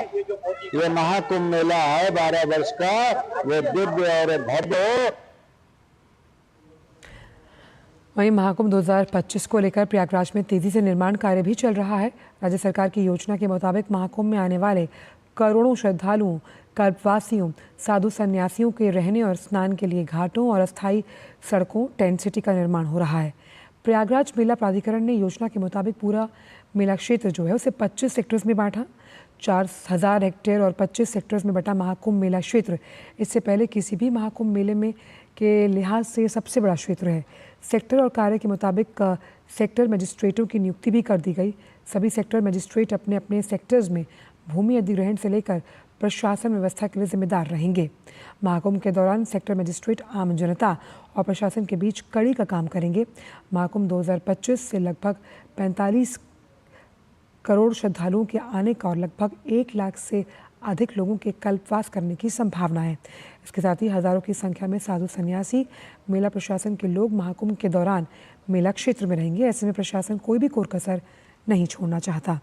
ये महाकुंभ मेला है 12 वर्ष का, वो दिव्य और भव्य हो। वहीं महाकुंभ 2025 को लेकर प्रयागराज में तेजी से निर्माण कार्य भी चल रहा है। राज्य सरकार की योजना के मुताबिक महाकुंभ में आने वाले करोड़ों श्रद्धालुओं, कल्पवासियों, साधु सन्यासियों के रहने और स्नान के लिए घाटों और अस्थायी सड़कों, टेंट सिटी का निर्माण हो रहा है। प्रयागराज मेला प्राधिकरण ने योजना के मुताबिक पूरा मेला क्षेत्र जो है उसे 25 सेक्टर्स में बांटा। 4000 हेक्टेयर और 25 सेक्टर्स में बटा महाकुंभ मेला क्षेत्र इससे पहले किसी भी महाकुंभ मेले में के लिहाज से सबसे बड़ा क्षेत्र है। सेक्टर और कार्य के मुताबिक सेक्टर मजिस्ट्रेटों की नियुक्ति भी कर दी गई। सभी सेक्टर मजिस्ट्रेट अपने अपने सेक्टर्स में भूमि अधिग्रहण से लेकर प्रशासन व्यवस्था के लिए जिम्मेदार रहेंगे। महाकुंभ के दौरान सेक्टर मजिस्ट्रेट आम जनता और प्रशासन के बीच कड़ी का काम करेंगे। महाकुंभ 2025 से लगभग 45 करोड़ श्रद्धालुओं के आने का और लगभग 1 लाख से अधिक लोगों के कल्पवास करने की संभावना है। इसके साथ ही हजारों की संख्या में साधु सन्यासी, मेला प्रशासन के लोग महाकुंभ के दौरान मेला क्षेत्र में रहेंगे। ऐसे में प्रशासन कोई भी कोर-कसर नहीं छोड़ना चाहता।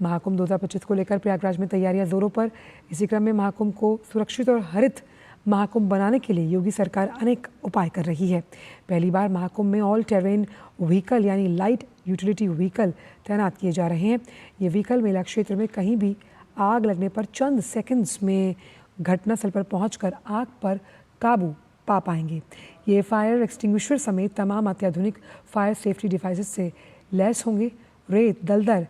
महाकुंभ 2025 को लेकर प्रयागराज में तैयारियां जोरों पर। इसी क्रम में महाकुंभ को सुरक्षित और हरित महाकुंभ बनाने के लिए योगी सरकार अनेक उपाय कर रही है। पहली बार महाकुंभ में ऑल टेरेन व्हीकल यानी लाइट यूटिलिटी व्हीकल तैनात किए जा रहे हैं। ये व्हीकल मेला क्षेत्र में कहीं भी आग लगने पर चंद सेकंड्स में घटनास्थल पर पहुंचकर आग पर काबू पा पाएंगे। ये फायर एक्सटिंग्विशर समेत तमाम अत्याधुनिक फायर सेफ्टी डिवाइसेस से लैस होंगे। रेत, दलदल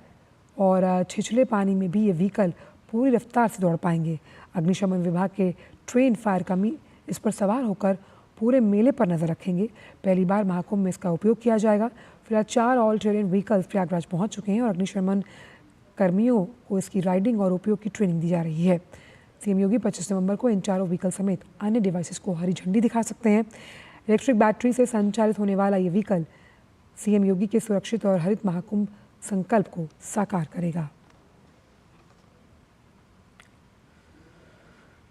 और छिछले पानी में भी ये व्हीकल पूरी रफ्तार से दौड़ पाएंगे। अग्निशमन विभाग के ट्रेन फायर कर्मी इस पर सवार होकर पूरे मेले पर नजर रखेंगे। पहली बार महाकुंभ में इसका उपयोग किया जाएगा। फिलहाल 4 ऑल टेरेन व्हीकल्स प्रयागराज पहुंच चुके हैं और अग्निशमन कर्मियों को इसकी राइडिंग और उपयोग की ट्रेनिंग दी जा रही है। सीएम योगी 25 नवंबर को इन चारों व्हीकल समेत अन्य डिवाइसेस को हरी झंडी दिखा सकते हैं। इलेक्ट्रिक बैटरी से संचालित होने वाला ये व्हीकल सीएम योगी के सुरक्षित और हरित महाकुंभ संकल्प को साकार करेगा।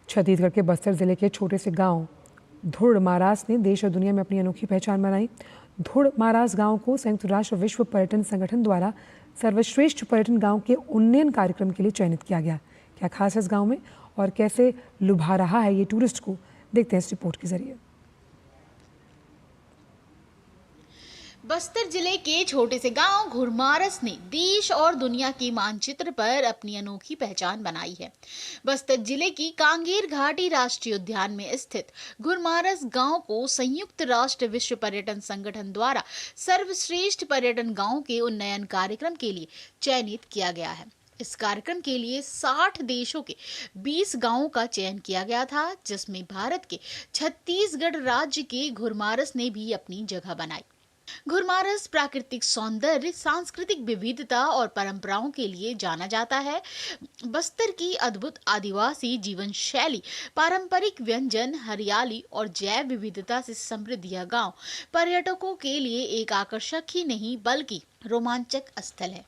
छत्तीसगढ़ के बस्तर जिले के छोटे से गांव धुड़ मारास ने देश और दुनिया में अपनी अनोखी पहचान बनाई। धुड़ मारास गांव को संयुक्त राष्ट्र विश्व पर्यटन संगठन द्वारा सर्वश्रेष्ठ पर्यटन गांव के उन्नयन कार्यक्रम के लिए चयनित किया गया। क्या खास है इस गांव में और कैसे लुभा रहा है ये टूरिस्ट को, देखते हैं इस रिपोर्ट के जरिए। बस्तर जिले के छोटे से गांव घुड़मारस ने देश और दुनिया के मानचित्र पर अपनी अनोखी पहचान बनाई है। बस्तर जिले की कांगेर घाटी राष्ट्रीय उद्यान में स्थित घुड़मारस गांव को संयुक्त राष्ट्र विश्व पर्यटन संगठन द्वारा सर्वश्रेष्ठ पर्यटन गांव के उन्नयन कार्यक्रम के लिए चयनित किया गया है। इस कार्यक्रम के लिए 60 देशों के 20 गांवों का चयन किया गया था, जिसमें भारत के छत्तीसगढ़ राज्य के घुड़मारस ने भी अपनी जगह बनाई। घुड़मारस प्राकृतिक सौंदर्य, सांस्कृतिक विविधता और परंपराओं के लिए जाना जाता है। बस्तर की अद्भुत आदिवासी जीवन शैली, पारंपरिक व्यंजन, हरियाली और जैव विविधता से समृद्ध यह गांव पर्यटकों के लिए एक आकर्षक ही नहीं बल्कि रोमांचक स्थल है।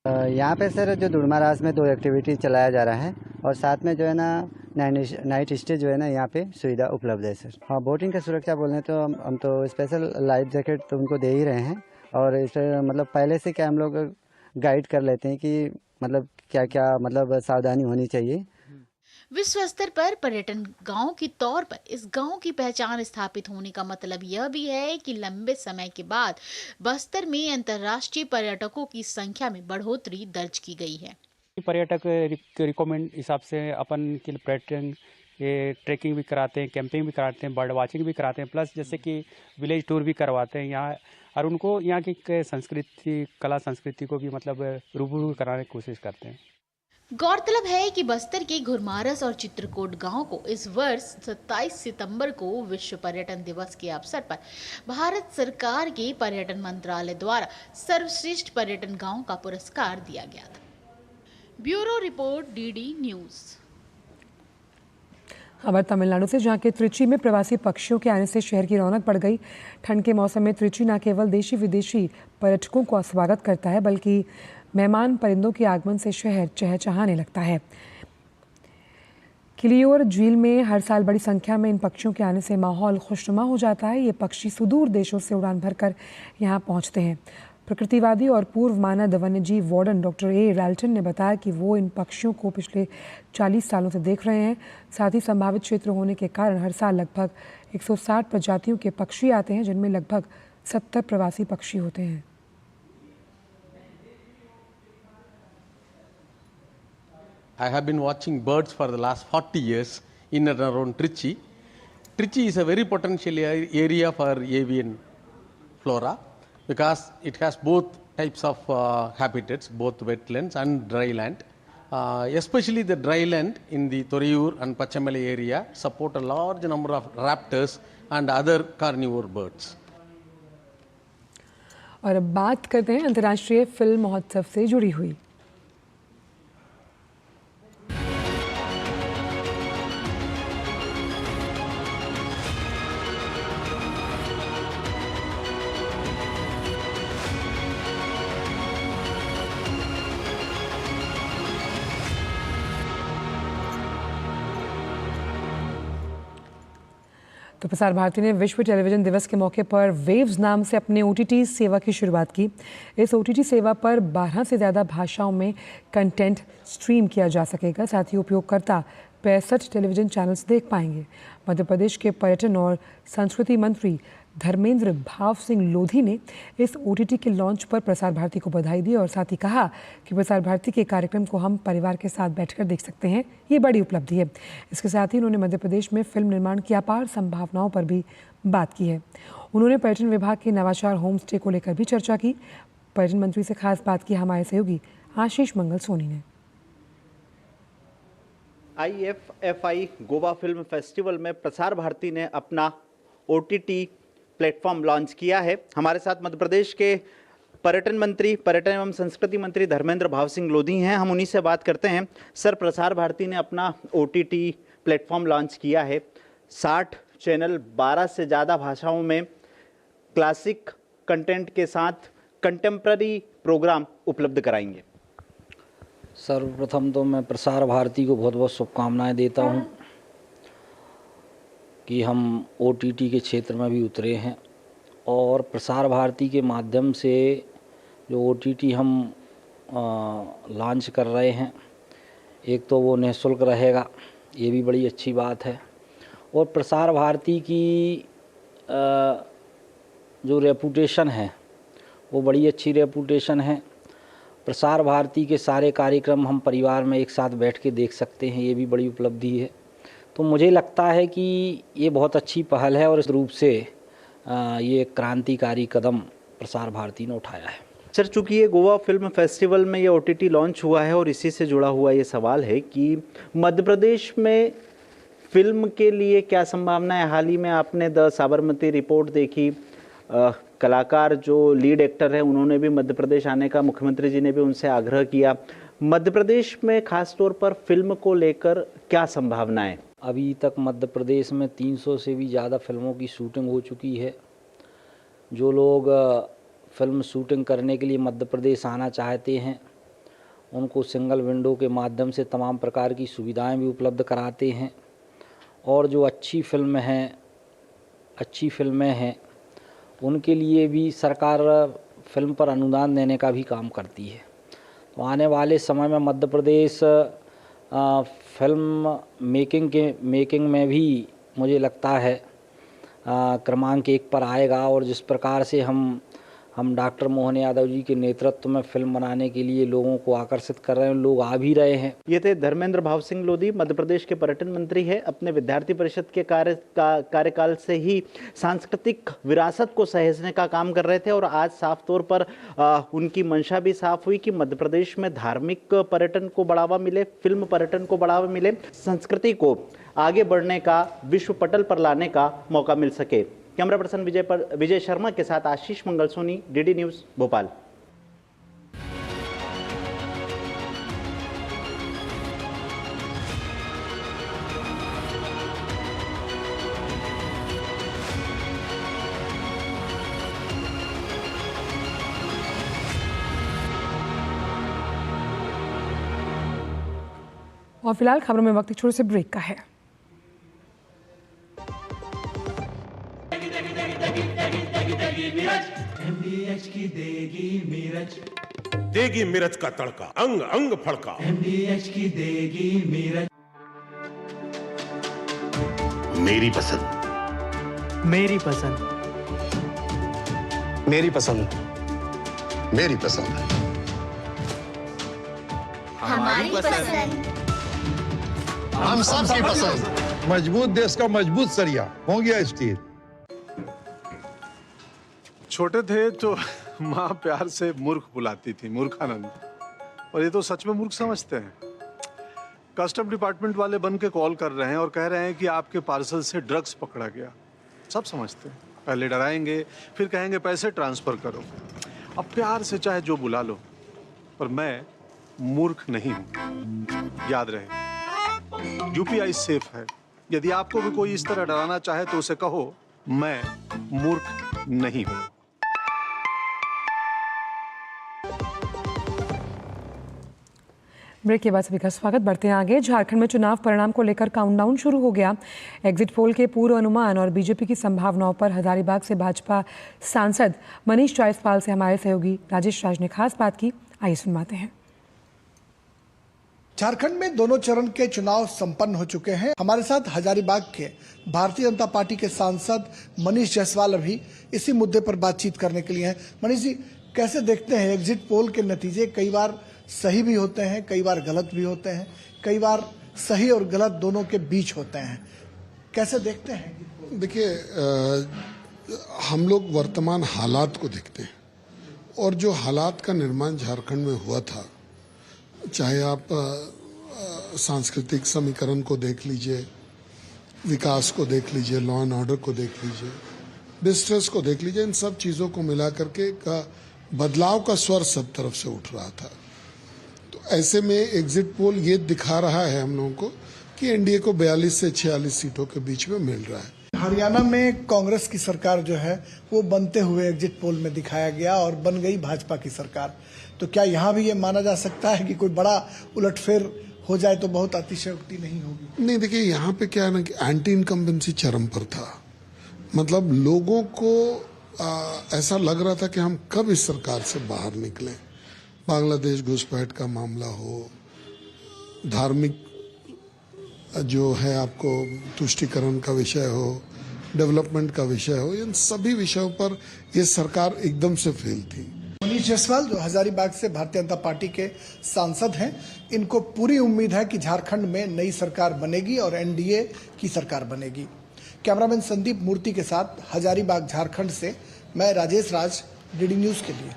यहाँ पे सर जो घुड़मारस में 2 एक्टिविटी चलाया जा रहा है और साथ में जो है ना नाइट स्टे जो है ना यहाँ पे सुविधा उपलब्ध है सर। हाँ, बोटिंग का सुरक्षा बोलने तो हम तो स्पेशल लाइफ जैकेट तो उनको दे ही रहे हैं और इस मतलब पहले से क्या हम लोग गाइड कर लेते हैं कि मतलब क्या क्या मतलब सावधानी होनी चाहिए। विश्व स्तर पर पर्यटन गांव के तौर पर इस गांव की पहचान स्थापित होने का मतलब यह भी है कि लंबे समय के बाद बस्तर में अंतर्राष्ट्रीय पर्यटकों की संख्या में बढ़ोतरी दर्ज की गई है। पर्यटक रिकमेंड हिसाब से अपन के पर्यटन ट्रैकिंग भी कराते हैं, कैंपिंग भी कराते हैं, बर्ड वाचिंग भी कराते हैं, प्लस जैसे कि विलेज टूर भी करवाते हैं यहाँ और उनको यहाँ की संस्कृति, कला संस्कृति को भी मतलब रूबरू कराने की कोशिश करते हैं। गौरतलब है कि बस्तर के घुड़मारस और चित्रकोट गांव को इस वर्ष 27 सितंबर को विश्व पर्यटन दिवस के अवसर पर भारत सरकार के पर्यटन मंत्रालय द्वारा सर्वश्रेष्ठ पर्यटन गांव का पुरस्कार दिया गया था। Bureau report, DD news. खबर तमिलनाडु से, जहां के त्रिची में प्रवासी पक्षियों के आने से शहर की रौनक बढ़ गई। ठंड के मौसम में त्रिची न केवल देशी विदेशी पर्यटकों का स्वागत करता है बल्कि मेहमान परिंदों के आगमन से शहर चहचहाने लगता है। किलियोर झील में हर साल बड़ी संख्या में इन पक्षियों के आने से माहौल खुशनुमा हो जाता है। ये पक्षी सुदूर देशों से उड़ान भरकर यहाँ पहुँचते हैं। प्रकृतिवादी और पूर्व मानद वन्यजीव वार्डन डॉक्टर ए रैल्टन ने बताया कि वो इन पक्षियों को पिछले 40 सालों से देख रहे हैं। साथ ही संभावित क्षेत्र होने के कारण हर साल लगभग 160 प्रजातियों के पक्षी आते हैं, जिनमें लगभग 70 प्रवासी पक्षी होते हैं। I have been watching birds for the last 40 years in and around Trichy. Trichy is a very potential area for avian flora because it has both types of habitats, both wetlands and dry land. Especially the dry land in the Thoriyur and Pachamale area support a large number of raptors and other carnivore birds. और अब बात करते हैं अंतर्राष्ट्रीय film महोत्सव से जुड़ी हुई। तो प्रसार भारती ने विश्व टेलीविजन दिवस के मौके पर वेव्स नाम से अपने OTT सेवा की शुरुआत की। इस OTT सेवा पर 12 से ज़्यादा भाषाओं में कंटेंट स्ट्रीम किया जा सकेगा। साथ ही उपयोगकर्ता 65 टेलीविजन चैनल्स देख पाएंगे। मध्य प्रदेश के पर्यटन और संस्कृति मंत्री धर्मेंद्र भाव सिंह लोधी ने इस OTT के लॉन्च पर प्रसार भारती को बधाई दी और साथ ही कहा कि प्रसार भारती के कार्यक्रम को हम परिवार के साथ बैठकर देख सकते हैं, ये बड़ी उपलब्धि है। इसके साथ ही उन्होंने मध्य प्रदेश में फिल्म निर्माण की अपार संभावनाओं पर भी बात की है। उन्होंने पर्यटन विभाग के नवाचार होम स्टे को लेकर भी चर्चा की। पर्यटन मंत्री से खास बात की हमारे सहयोगी आशीष मंगल सोनी ने। IFFI गोवा फिल्म फेस्टिवल में प्रसार भारती ने अपना OTT प्लेटफॉर्म लॉन्च किया है। हमारे साथ मध्य प्रदेश के पर्यटन एवं संस्कृति मंत्री धर्मेंद्र भाव सिंह लोधी हैं। हम उन्हीं से बात करते हैं। सर, प्रसार भारती ने अपना OTT प्लेटफॉर्म लॉन्च किया है। 60 चैनल 12 से ज़्यादा भाषाओं में क्लासिक कंटेंट के साथ कंटेम्प्ररी प्रोग्राम उपलब्ध कराएंगे। सर्वप्रथम तो मैं प्रसार भारती को बहुत बहुत शुभकामनाएं देता हूं कि हम OTT के क्षेत्र में भी उतरे हैं और प्रसार भारती के माध्यम से जो OTT हम लॉन्च कर रहे हैं, एक तो वो निःशुल्क रहेगा, ये भी बड़ी अच्छी बात है। और प्रसार भारती की जो रेपुटेशन है वो बड़ी अच्छी रेपुटेशन है। प्रसार भारती के सारे कार्यक्रम हम परिवार में एक साथ बैठ के देख सकते हैं, ये भी बड़ी उपलब्धि है। तो मुझे लगता है कि ये बहुत अच्छी पहल है और इस रूप से ये क्रांतिकारी कदम प्रसार भारती ने उठाया है। सर, चूँकि ये गोवा फिल्म फेस्टिवल में ये OTT लॉन्च हुआ है और इसी से जुड़ा हुआ ये सवाल है कि मध्य प्रदेश में फिल्म के लिए क्या संभावना है। हाल ही में आपने द साबरमती रिपोर्ट देखी, कलाकार जो लीड एक्टर है उन्होंने भी मध्य प्रदेश आने का मुख्यमंत्री जी ने भी उनसे आग्रह किया। मध्य प्रदेश में खास तौर पर फिल्म को लेकर क्या संभावनाएं? अभी तक मध्य प्रदेश में 300 से भी ज़्यादा फिल्मों की शूटिंग हो चुकी है। जो लोग फिल्म शूटिंग करने के लिए मध्य प्रदेश आना चाहते हैं उनको सिंगल विंडो के माध्यम से तमाम प्रकार की सुविधाएं भी उपलब्ध कराते हैं और जो अच्छी फिल्में हैं उनके लिए भी सरकार फिल्म पर अनुदान देने का भी काम करती है। तो आने वाले समय में मध्य प्रदेश फिल्म मेकिंग में भी मुझे लगता है क्रमांक 1 पर आएगा और जिस प्रकार से हम डॉक्टर मोहन यादव जी के नेतृत्व में फिल्म बनाने के लिए लोगों को आकर्षित कर रहे हैं, लोग आ भी रहे हैं। ये थे धर्मेंद्र भाव सिंह लोधी, मध्य प्रदेश के पर्यटन मंत्री है। अपने विद्यार्थी परिषद के कार्यकाल से ही सांस्कृतिक विरासत को सहेजने का काम कर रहे थे और आज साफ तौर पर उनकी मंशा भी साफ हुई कि मध्य प्रदेश में धार्मिक पर्यटन को बढ़ावा मिले, फिल्म पर्यटन को बढ़ावा मिले, संस्कृति को आगे बढ़ने का, विश्व पटल पर लाने का मौका मिल सके। कैमरा पर्सन विजय शर्मा के साथ आशीष मंगल सोनी, DD न्यूज़ भोपाल। और फिलहाल खबरों में वक्त एक छोटे से ब्रेक का है। MDH की देगी मिर्च का तड़का, अंग अंग फड़का। MDH की देगी मिर्च। मेरी पसंद, मेरी पसंद, मेरी पसंद, मेरी पसंद, हमारी पसंद, हम सबकी पसंद। मजबूत देश का मजबूत सरिया हो गया स्टील। छोटे थे तो माँ प्यार से मूर्ख बुलाती थी, मूर्खानंद। और ये तो सच में मूर्ख समझते हैं। कस्टम डिपार्टमेंट वाले बन के कॉल कर रहे हैं और कह रहे हैं कि आपके पार्सल से ड्रग्स पकड़ा गया। सब समझते हैं। पहले डराएंगे, फिर कहेंगे पैसे ट्रांसफर करो। अब प्यार से चाहे जो बुला लो, पर मैं मूर्ख नहीं हूं। याद रहे, UPI सेफ है। यदि आपको भी कोई इस तरह डराना चाहे तो उसे कहो मैं मूर्ख नहीं हूं। ब्रेक के बाद सभी का स्वागत। बढ़ते हैं आगे। झारखंड में चुनाव परिणाम को लेकर काउंटडाउन शुरू हो गया। एग्जिट पोल के पूर्व अनुमान और बीजेपी की संभावनाओं पर हजारीबाग से भाजपा सांसद मनीष जायसवाल से हमारे सहयोगी राजेश राज ने खास बात की। आइए सुनवाते हैं। झारखंड में दोनों चरण के चुनाव संपन्न हो चुके हैं। हमारे साथ हजारीबाग के भारतीय जनता पार्टी के सांसद मनीष जायसवाल अभी इसी मुद्दे पर बातचीत करने के लिए हैं। मनीष जी, कैसे देखते हैं एग्जिट पोल के नतीजे? कई बार सही भी होते हैं, कई बार गलत भी होते हैं, कई बार सही और गलत दोनों के बीच होते हैं। कैसे देखते हैं? देखिए, हम लोग वर्तमान हालात को देखते हैं और जो हालात का निर्माण झारखंड में हुआ था, चाहे आप सांस्कृतिक समीकरण को देख लीजिए, विकास को देख लीजिए, लॉ एंड ऑर्डर को देख लीजिए, डिस्ट्रेस को देख लीजिए, इन सब चीज़ों को मिला करके का बदलाव का स्वर सब तरफ से उठ रहा था। तो ऐसे में एग्जिट पोल ये दिखा रहा है हम लोगों को कि एनडीए को 42 से 46 सीटों के बीच में मिल रहा है। हरियाणा में कांग्रेस की सरकार जो है वो बनते हुए एग्जिट पोल में दिखाया गया और बन गई भाजपा की सरकार। तो क्या यहाँ भी ये माना जा सकता है कि कोई बड़ा उलटफेर हो जाए तो बहुत अतिशयोक्ति नहीं होगी? नहीं, देखिए यहाँ पे क्या है ना कि एंटी इनकम्बेंसी चरम पर था। मतलब लोगों को ऐसा लग रहा था कि हम कब इस सरकार से बाहर निकलें। बांग्लादेश घुसपैठ का मामला हो, धार्मिक जो है आपको तुष्टीकरण का विषय हो, डेवलपमेंट का विषय हो, इन सभी विषयों पर ये सरकार एकदम से फेल थी। मनीष जायसवाल जो हजारीबाग से भारतीय जनता पार्टी के सांसद हैं, इनको पूरी उम्मीद है कि झारखंड में नई सरकार बनेगी और एनडीए की सरकार बनेगी। कैमरामैन संदीप मूर्ति के साथ हजारीबाग झारखंड से मैं राजेश राज, डीडी न्यूज के लिए।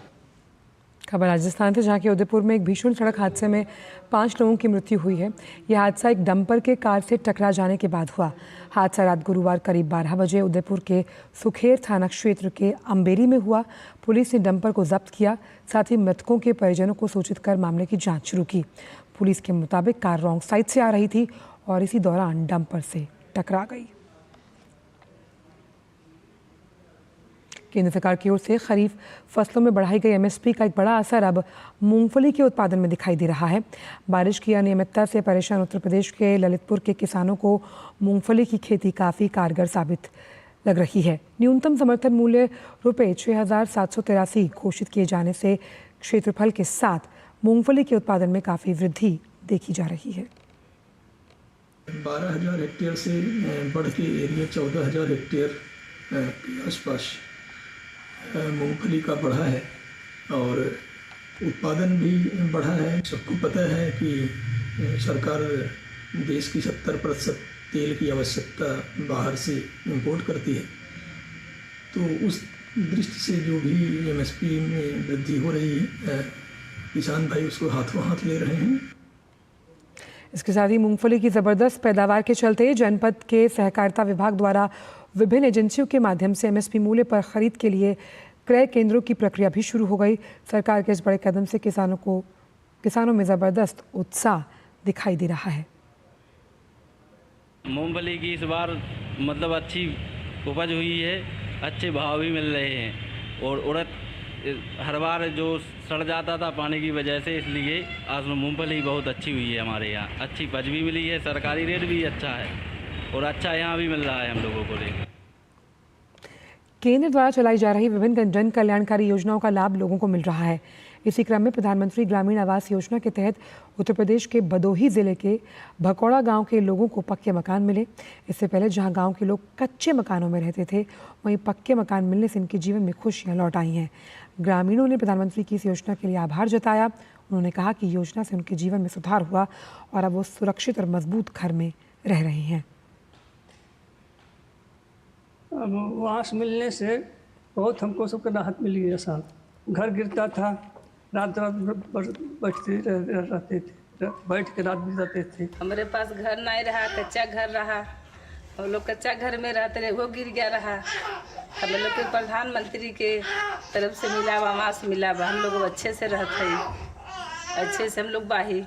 खबर राजस्थान से, जहां के उदयपुर में एक भीषण सड़क हादसे में 5 लोगों की मृत्यु हुई है। यह हादसा एक डंपर के कार से टकरा जाने के बाद हुआ। हादसा रात गुरुवार करीब 12 बजे उदयपुर के सुखेर थाना क्षेत्र के अंबेरी में हुआ। पुलिस ने डंपर को जब्त किया, साथ ही मृतकों के परिजनों को सूचित कर मामले की जांच शुरू की। पुलिस के मुताबिक कार रॉन्ग साइड से आ रही थी और इसी दौरान डंपर से टकरा गई। केंद्र सरकार की ओर से खरीफ फसलों में बढ़ाई गई एमएसपी का एक बड़ा असर अब मूंगफली के उत्पादन में दिखाई दे रहा है। बारिश की अनियमितता से परेशान उत्तर प्रदेश के ललितपुर के किसानों को मूंगफली की खेती काफ़ी कारगर साबित लग रही है। न्यूनतम समर्थन मूल्य रुपये 6,783 घोषित किए जाने से क्षेत्रफल के साथ मूंगफली के उत्पादन में काफ़ी वृद्धि देखी जा रही है। 12,000 हेक्टेयर से बढ़ के एरिया 14,000 हेक्टेयर के आसपास मूंगफली का बढ़ा है और उत्पादन भी बढ़ा है। सबको पता है कि सरकार देश की 70% तेल की आवश्यकता बाहर से इंपोर्ट करती है। तो उस दृष्टि से जो भी एमएसपी में वृद्धि हो रही है, किसान भाई उसको हाथों हाथ ले रहे हैं। इसके साथ ही मूंगफली की ज़बरदस्त पैदावार के चलते जनपद के सहकारिता विभाग द्वारा विभिन्न एजेंसियों के माध्यम से एमएसपी मूल्य पर खरीद के लिए क्रय केंद्रों की प्रक्रिया भी शुरू हो गई। सरकार के इस बड़े कदम से किसानों में ज़बरदस्त उत्साह दिखाई दे रहा है। मूंगफली की इस बार मतलब अच्छी उपज हुई है, अच्छे भाव भी मिल रहे हैं और उड़द हर बार जो सड़ जाता था पानी की वजह से, इसलिए आज मूंगफली बहुत अच्छी हुई है। हमारे यहाँ अच्छी उपज भी मिली है, सरकारी रेट भी अच्छा है और अच्छा यहाँ भी मिल रहा है हम लोगों को। लेकर केंद्र द्वारा चलाई जा रही विभिन्न जन कल्याणकारी योजनाओं का लाभ लोगों को मिल रहा है। इसी क्रम में प्रधानमंत्री ग्रामीण आवास योजना के तहत उत्तर प्रदेश के भदोही जिले के भकौड़ा गांव के लोगों को पक्के मकान मिले। इससे पहले जहां गांव के लोग कच्चे मकानों में रहते थे, वहीं पक्के मकान मिलने से इनके जीवन में खुशियां लौट आई हैं। ग्रामीणों ने प्रधानमंत्री की इस योजना के लिए आभार जताया। उन्होंने कहा कि योजना से उनके जीवन में सुधार हुआ और अब वो सुरक्षित और मजबूत घर में रह रहे हैं। अब वास मिलने से बहुत हमको सबको राहत मिली है। साल घर गिरता था, रात बैठते रहते थे, बैठ के रात बिताते थे। हमारे पास घर नहीं रहा, कच्चा घर रहा, हम लोग कच्चा घर में रहते रहे, वो गिर गया रहा। हम लोग के प्रधानमंत्री के तरफ से मिला, आवास मिला, हम लोग अच्छे से रहते हैं, अच्छे से हम लोग बाही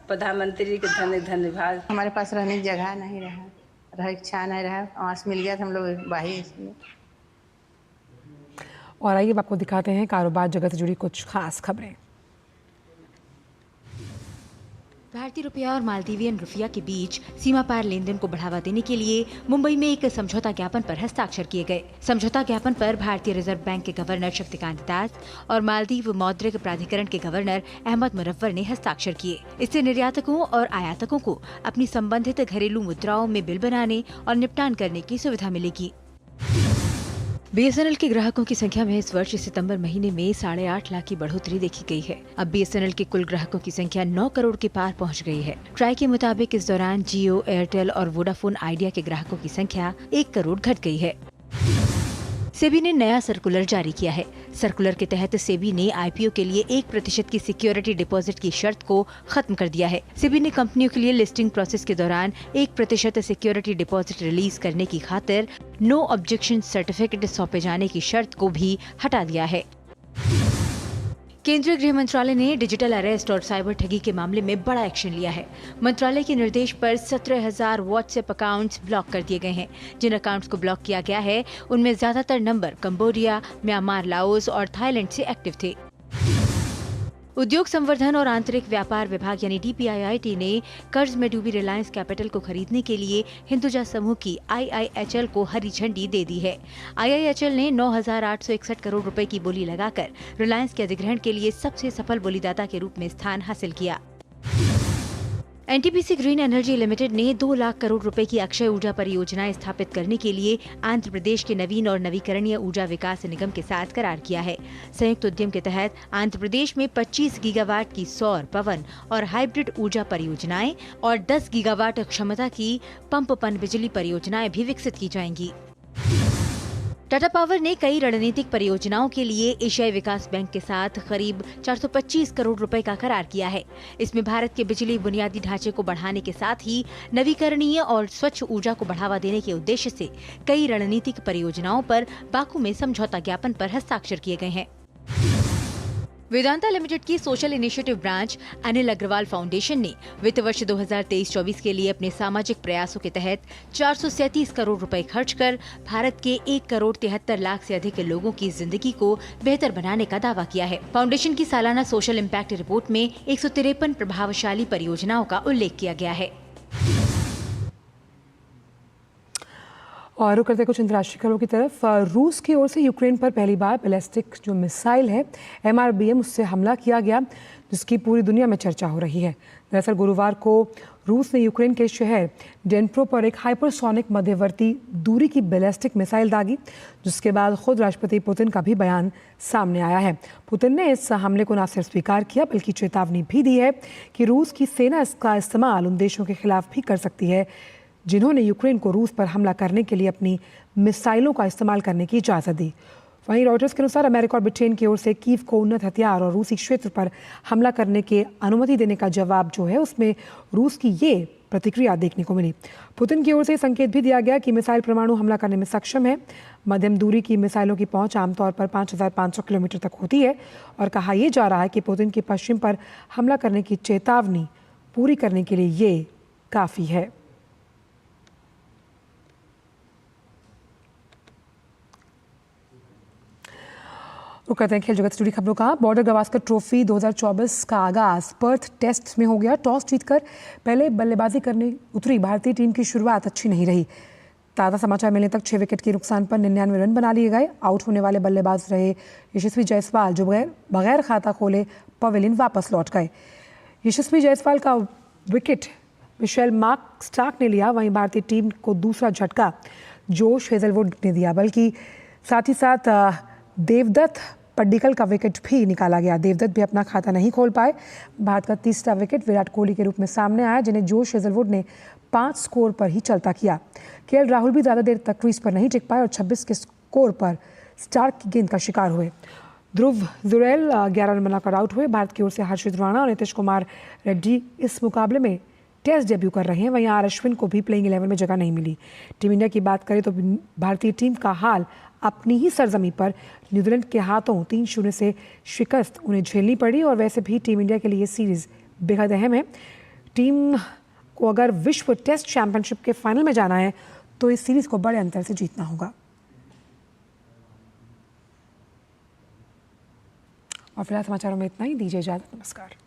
प्रधानमंत्री के धन्यवाद। हमारे पास रहने की जगह नहीं रहा, रह इच्छा नहीं रहा, आवास मिल गया तो हम लोग बाही इसमें। और आइए आपको दिखाते हैं कारोबार जगत से जुड़ी कुछ खास खबरें। भारतीय रुपया और मालदीवियन रुपया के बीच सीमा पार लेन देन को बढ़ावा देने के लिए मुंबई में एक समझौता ज्ञापन पर हस्ताक्षर किए गए। समझौता ज्ञापन पर भारतीय रिजर्व बैंक के गवर्नर शक्तिकांत दास और मालदीव मौद्रिक प्राधिकरण के गवर्नर अहमद मुरव्वर ने हस्ताक्षर किए। इससे निर्यातकों और आयातकों को अपनी संबंधित घरेलू मुद्राओं में बिल बनाने और निपटान करने की सुविधा मिलेगी। BSNL के ग्राहकों की संख्या में इस वर्ष सितंबर महीने में 8.5 लाख की बढ़ोतरी देखी गई है। अब BSNL के कुल ग्राहकों की संख्या 9 करोड़ के पार पहुंच गई है। ट्राई के मुताबिक इस दौरान जियो, एयरटेल और वोडाफोन आइडिया के ग्राहकों की संख्या 1 करोड़ घट गई है। सेबी ने नया सर्कुलर जारी किया है। सर्कुलर के तहत सेबी ने IPO के लिए 1% की सिक्योरिटी डिपॉजिट की शर्त को खत्म कर दिया है। सेबी ने कंपनियों के लिए लिस्टिंग प्रोसेस के दौरान 1% सिक्योरिटी डिपॉजिट रिलीज करने की खातिर नो ऑब्जेक्शन सर्टिफिकेट सौंपे जाने की शर्त को भी हटा दिया है। केंद्रीय गृह मंत्रालय ने डिजिटल अरेस्ट और साइबर ठगी के मामले में बड़ा एक्शन लिया है। मंत्रालय के निर्देश पर 17,000 व्हाट्सएप अकाउंट्स ब्लॉक कर दिए गए हैं। जिन अकाउंट्स को ब्लॉक किया गया है उनमें ज्यादातर नंबर कंबोडिया, म्यांमार, लाओस और थाईलैंड से एक्टिव थे। उद्योग संवर्धन और आंतरिक व्यापार विभाग यानी DPIIT ने कर्ज में डूबी रिलायंस कैपिटल को खरीदने के लिए हिंदुजा समूह की IIHL को हरी झंडी दे दी है। IIHL ने 9,861 करोड़ रुपए की बोली लगाकर रिलायंस के अधिग्रहण के लिए सबसे सफल बोलीदाता के रूप में स्थान हासिल किया। NTPC ग्रीन एनर्जी लिमिटेड ने 2 लाख करोड़ रुपए की अक्षय ऊर्जा परियोजनाएं स्थापित करने के लिए आंध्र प्रदेश के नवीन और नवीकरणीय ऊर्जा विकास निगम के साथ करार किया है। संयुक्त उद्यम के तहत आंध्र प्रदेश में 25 गीगावाट की सौर, पवन और हाइब्रिड ऊर्जा परियोजनाएं और 10 गीगावाट क्षमता की पंप पन बिजली परियोजनाएं भी विकसित की जाएंगी। टाटा पावर ने कई रणनीतिक परियोजनाओं के लिए एशियाई विकास बैंक के साथ करीब 425 करोड़ रुपए का करार किया है। इसमें भारत के बिजली बुनियादी ढांचे को बढ़ाने के साथ ही नवीकरणीय और स्वच्छ ऊर्जा को बढ़ावा देने के उद्देश्य से कई रणनीतिक परियोजनाओं पर बाकू में समझौता ज्ञापन पर हस्ताक्षर किए गए हैं। वेदांता लिमिटेड की social initiative branch Anil Agarwal foundation ने वित्त वर्ष 2023-24 के लिए अपने सामाजिक प्रयासों के तहत 437 करोड़ रुपए खर्च कर भारत के 1 करोड़ 73 लाख से अधिक लोगों की जिंदगी को बेहतर बनाने का दावा किया है। फाउंडेशन की सालाना सोशल इम्पैक्ट रिपोर्ट में 153 प्रभावशाली परियोजनाओं का उल्लेख किया गया है। और रुक करते कुछ अंतर्राष्ट्रीय खबरों की तरफ। रूस की ओर से यूक्रेन पर पहली बार बैलिस्टिक जो मिसाइल है MRBM उससे हमला किया गया, जिसकी पूरी दुनिया में चर्चा हो रही है। दरअसल गुरुवार को रूस ने यूक्रेन के शहर डेनप्रो पर एक हाइपरसोनिक मध्यवर्ती दूरी की बैलिस्टिक मिसाइल दागी, जिसके बाद खुद राष्ट्रपति पुतिन का भी बयान सामने आया है। पुतिन ने इस हमले को न सिर्फ स्वीकार किया बल्कि चेतावनी भी दी है कि रूस की सेना इसका इस्तेमाल उन देशों के खिलाफ भी कर सकती है जिन्होंने यूक्रेन को रूस पर हमला करने के लिए अपनी मिसाइलों का इस्तेमाल करने की इजाज़त दी। वहीं रॉयटर्स के अनुसार अमेरिका और ब्रिटेन की ओर से कीव को उन्नत हथियार और रूसी क्षेत्र पर हमला करने की अनुमति देने का जवाब जो है उसमें रूस की ये प्रतिक्रिया देखने को मिली। पुतिन की ओर से संकेत भी दिया गया कि मिसाइल परमाणु हमला करने में सक्षम है। मध्यम दूरी की मिसाइलों की पहुंच आमतौर पर 5,500 किलोमीटर तक होती है और कहा यह जा रहा है कि पुतिन की पश्चिम पर हमला करने की चेतावनी पूरी करने के लिए ये काफ़ी है। रुक करते हैं खेल जगत से जुड़ी खबरों का। बॉर्डर गवास्कर ट्रॉफी 2024 का आगाज पर्थ टेस्ट में हो गया। टॉस जीतकर पहले बल्लेबाजी करने उतरी भारतीय टीम की शुरुआत अच्छी नहीं रही। ताज़ा समाचार मिलने तक 6 विकेट के नुकसान पर 99 रन बना लिए गए। आउट होने वाले बल्लेबाज रहे यशस्वी जायसवाल, जो बगैर खाता खोले पवेलियन वापस लौट गए। यशस्वी जायसवाल का विकेट मिशेल मार्क स्टार्क ने लिया। वहीं भारतीय टीम को दूसरा झटका जोश हेजलवुड ने दिया, बल्कि साथ ही साथ देवदत्त पड्डीकल का विकेट भी निकाला गया। देवदत्त भी अपना खाता नहीं खोल पाए। भारत का तीसरा विकेट विराट कोहली के रूप में सामने आया, जिन्हें जोश हेजलवुड ने 5 स्कोर पर ही चलता किया। केएल राहुल भी ज़्यादा देर तक क्रीज पर नहीं टिक पाए और 26 के स्कोर पर स्टार्क की गेंद का शिकार हुए। ध्रुव जुरैल 11 रन बनाकर आउट हुए। भारत की ओर से हर्षित राणा और नीतीश कुमार रेड्डी इस मुकाबले में टेस्ट डेब्यू कर रहे हैं। वहीं आर अश्विन को भी प्लेइंग 11 में जगह नहीं मिली। टीम इंडिया की बात करें तो भारतीय टीम का हाल अपनी ही सरजमी पर न्यूजीलैंड के हाथों 3-0 से शिकस्त उन्हें झेलनी पड़ी और वैसे भी टीम इंडिया के लिए ये सीरीज़ बेहद अहम है। टीम को अगर विश्व टेस्ट चैंपियनशिप के फाइनल में जाना है तो इस सीरीज़ को बड़े अंतर से जीतना होगा। और फिलहाल समाचारों में इतना ही। दीजिए इजाज़त। नमस्कार।